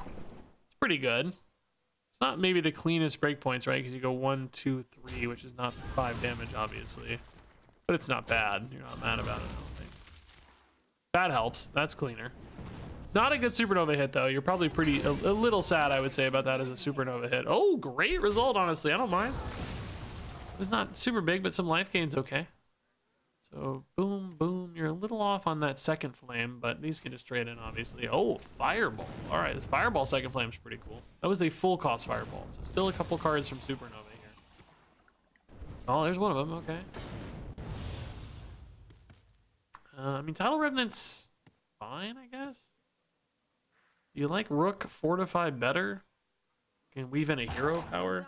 Speaker 1: it's pretty good. It's not maybe the cleanest breakpoints, right? Because you go 1, 2, 3, which is not 5 damage, obviously. But it's not bad. You're not mad about it, I don't think. That helps. That's cleaner. Not a good supernova hit, though. You're probably a little sad, I would say, about that as a supernova hit. Oh, great result, honestly. I don't mind. It's not super big, but some life gain's okay. So, boom, boom. You're a little off on that second flame, but these can just trade in, obviously. Oh, Fireball. All right, this Fireball second flame is pretty cool. That was a full cost Fireball, so still a couple cards from Supernova here. Oh, there's one of them. Okay. I mean, Tidal Revenant's fine, I guess. You like Rook Fortify better? Can weave in a hero power?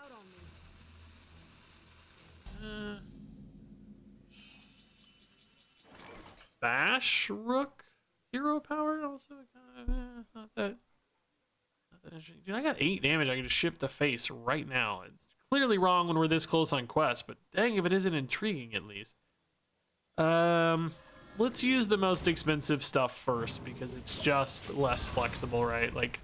Speaker 1: Bash Rook hero power also kind of not that interesting. Dude, I got 8 damage. I can just ship to face right now. It's clearly wrong when we're this close on quest, but dang if it isn't intriguing at least. Let's use the most expensive stuff first because it's just less flexible, right? Like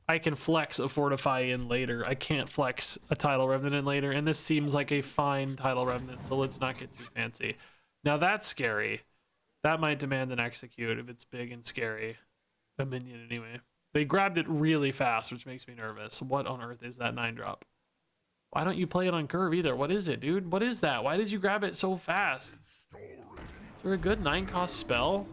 Speaker 1: I can flex a Fortify in later. I can't flex a Tidal Revenant in later, and this seems like a fine Tidal Revenant, so let's not get too fancy. Now that's scary. That might demand an execute if it's big and scary. A minion, anyway. They grabbed it really fast, which makes me nervous. What on earth is that 9-drop? Why don't you play it on curve either? What is it, dude? What is that? Why did you grab it so fast? Is there a good 9-cost spell?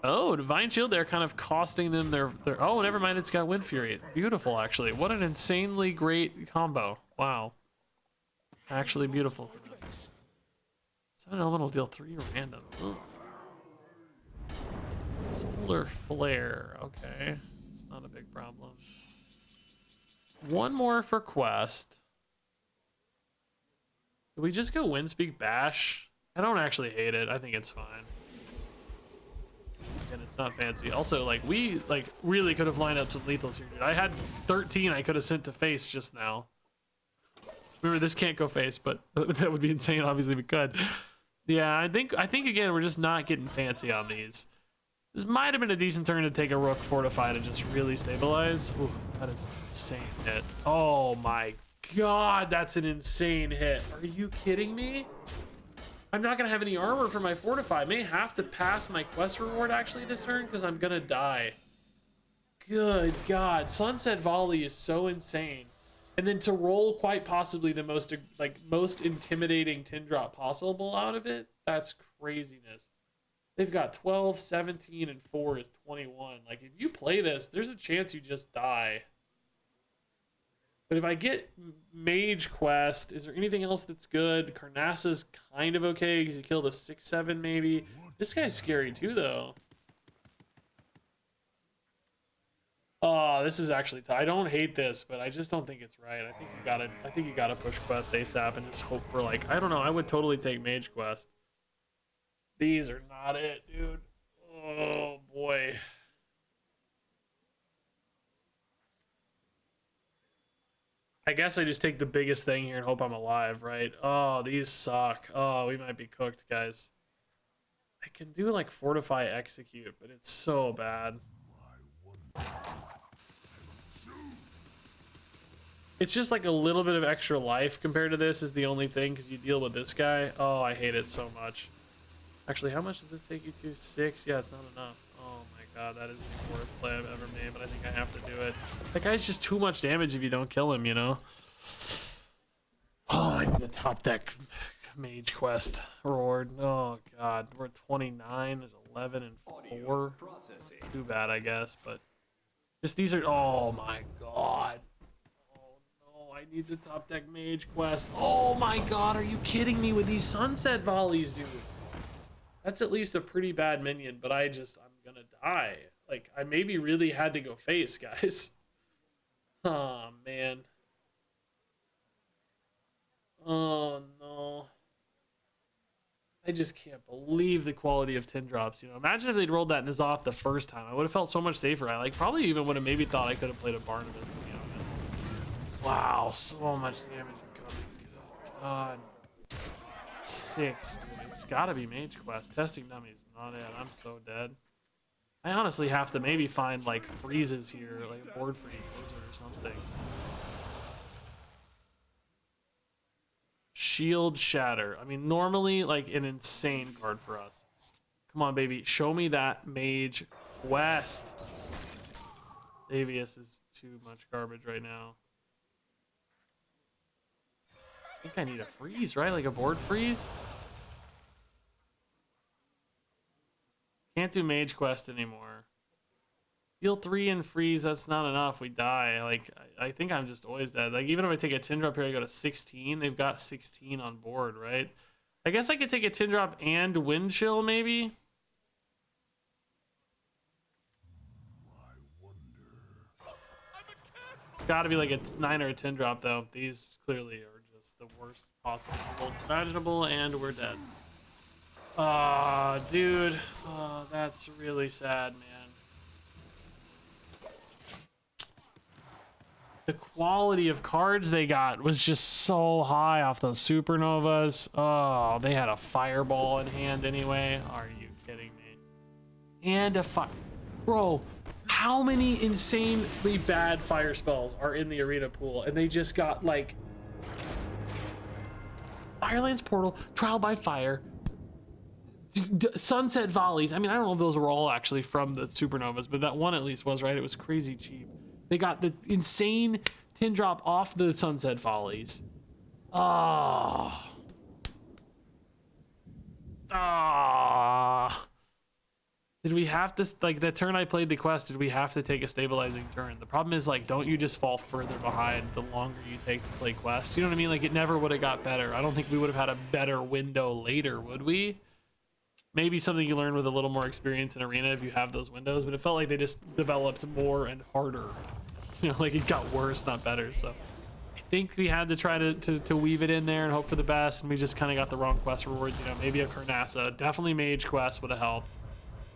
Speaker 1: Oh, Divine Shield there, kind of costing them their... Oh, never mind, it's got Wind Fury. Beautiful, actually. What an insanely great combo. Wow. Actually beautiful. 7 elemental deal 3 random. Ugh. Solar Flare, okay. It's not a big problem. One more for quest. Did we just go Windspeak Bash? I don't actually hate it. I think it's fine. And it's not fancy. Also, like, we really could have lined up some lethals here, dude. I had 13 I could have sent to face just now. Remember, this can't go face, but that would be insane. Obviously, we could. Yeah, I think again, we're just not getting fancy on these. This might have been a decent turn to take a Rook Fortify to just really stabilize. Ooh, that is an insane hit. Oh my god, that's an insane hit. Are you kidding me? I'm not gonna have any armor for my Fortify. I may have to pass my quest reward actually this turn because I'm gonna die. Good god, Sunset Volley is so insane. And then to roll quite possibly the most intimidating 10-drop possible out of it, that's craziness. They've got 12, 17, and 4 is 21. Like, if you play this, there's a chance you just die. But if I get Mage Quest, is there anything else that's good? Carnassa's kind of okay because he killed a 6/7 maybe. This guy's scary too, though. Oh, this is actually I don't hate this, but I just don't think it's right. I think you gotta push Quest ASAP and just hope for, like, I don't know. I would totally take Mage Quest. These are not it, dude. Oh boy. I guess I just take the biggest thing here and hope I'm alive, right? Oh, these suck. Oh, we might be cooked, guys. I can do like Fortify Execute, but it's so bad. It's just like a little bit of extra life compared to this is the only thing, because you deal with this guy. Oh, I hate it so much. Actually, how much does this take you to? 6? Yeah, it's not enough. Oh my god, that is the worst play I've ever made, but I think I have to do it. That guy's just too much damage if you don't kill him, you know? Oh, I need to top deck Mage Quest reward. Oh god, we're at 29, there's 11 and 4. Too bad, I guess, but just these are, oh my god. I need the top deck Mage Quest. Oh my god, are you kidding me with these sunset volleys, dude? That's at least a pretty bad minion, but I'm gonna die. Like, I maybe really had to go face, guys. Oh man. Oh no. I just can't believe the quality of tin drops. You know, imagine if they'd rolled that N'Zoth the first time. I would have felt so much safer. I probably even would have maybe thought I could have played a Barnabas, to be honest. Wow, so much damage incoming. Good god. 6, dude. It's gotta be Mage Quest. Testing dummies, not it. I'm so dead. I honestly have to maybe find like freezes here, like a board freeze or something. Shield Shatter. I mean, normally like an insane card for us. Come on, baby. Show me that Mage Quest. Davius is too much garbage right now. I think I need a freeze, right? Like a board freeze? Can't do Mage Quest anymore. Heal 3 and freeze, that's not enough. We die. Like, I think I'm just always dead. Like, even if I take a tin drop here, I go to 16. They've got 16 on board, right? I guess I could take a tin drop and wind chill, maybe? Gotta be like a 9 or a 10 drop, though. These clearly are the worst possible results imaginable, and we're dead. Ah, dude. Oh, that's really sad, man. The quality of cards they got was just so high off those supernovas. Oh, they had a fireball in hand anyway. Are you kidding me? And a fire. Bro, how many insanely bad fire spells are in the arena pool? And they just got like Firelands Portal, Trial by Fire, Sunset Volleys. I mean, I don't know if those were all actually from the supernovas, but that one at least was, right? It was crazy cheap. They got the insane tin drop off the Sunset Volleys. Oh. Ah. Did we have to, like, the turn I played the quest, did we have to take a stabilizing turn? The problem is, like, don't you just fall further behind the longer you take to play quest? You know what I mean? Like, it never would have got better. I don't think we would have had a better window later, would we? Maybe something you learn with a little more experience in arena if you have those windows, but it felt like they just developed more and harder. You know, like, it got worse, not better. So I think we had to try to weave it in there and hope for the best, and we just kind of got the wrong quest rewards. You know, maybe a Carnassa. Definitely Mage Quest would have helped.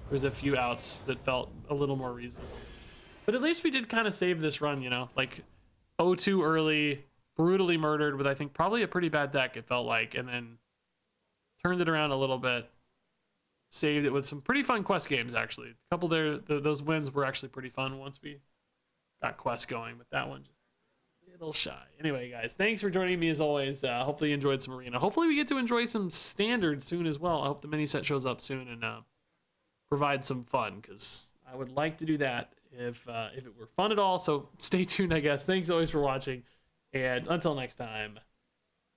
Speaker 1: There's a few outs that felt a little more reasonable. But at least we did kind of save this run, you know? Like, 0-2 early, brutally murdered with, I think, probably a pretty bad deck, it felt like, and then turned it around a little bit. Saved it with some pretty fun quest games, actually. A couple there, those wins were actually pretty fun once we got quest going, but that one just a little shy. Anyway, guys, thanks for joining me as always. Hopefully you enjoyed some arena. Hopefully we get to enjoy some standard soon as well. I hope the mini set shows up soon and provide some fun, because I would like to do that if it were fun at all. So stay tuned, I guess. Thanks always for watching, and until next time,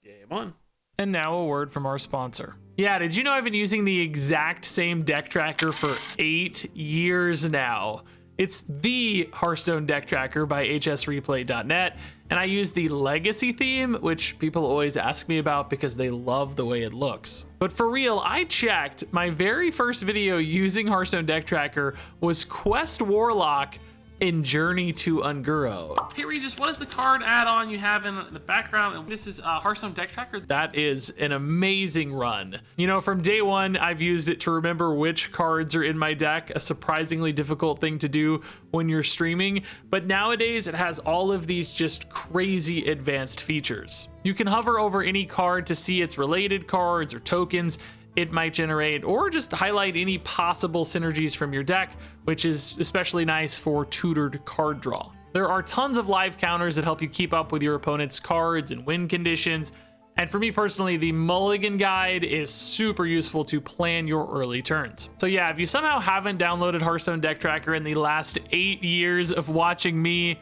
Speaker 1: game on. And now a word from our sponsor. Yeah, did you know I've been using the exact same deck tracker for 8 years now? It's the Hearthstone deck tracker by hsreplay.net, and I use the Legacy theme, which people always ask me about because they love the way it looks. But for real, I checked. My very first video using Hearthstone deck tracker was Quest Warlock in Journey to Unguro. Hey Regis, what is the card add-on you have in the background? This is Hearthstone deck tracker. That is an amazing run. You know, from day one, I've used it to remember which cards are in my deck, a surprisingly difficult thing to do when you're streaming. But nowadays, it has all of these just crazy advanced features. You can hover over any card to see its related cards or tokens it might generate, or just highlight any possible synergies from your deck, which is especially nice for tutored card draw. There are tons of live counters that help you keep up with your opponent's cards and win conditions. And for me personally, the Mulligan guide is super useful to plan your early turns. So yeah, if you somehow haven't downloaded Hearthstone deck tracker in the last 8 years of watching me,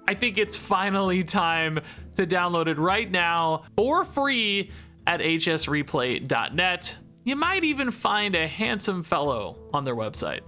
Speaker 1: I think it's finally time to download it right now for free at hsreplay.net. You might even find a handsome fellow on their website.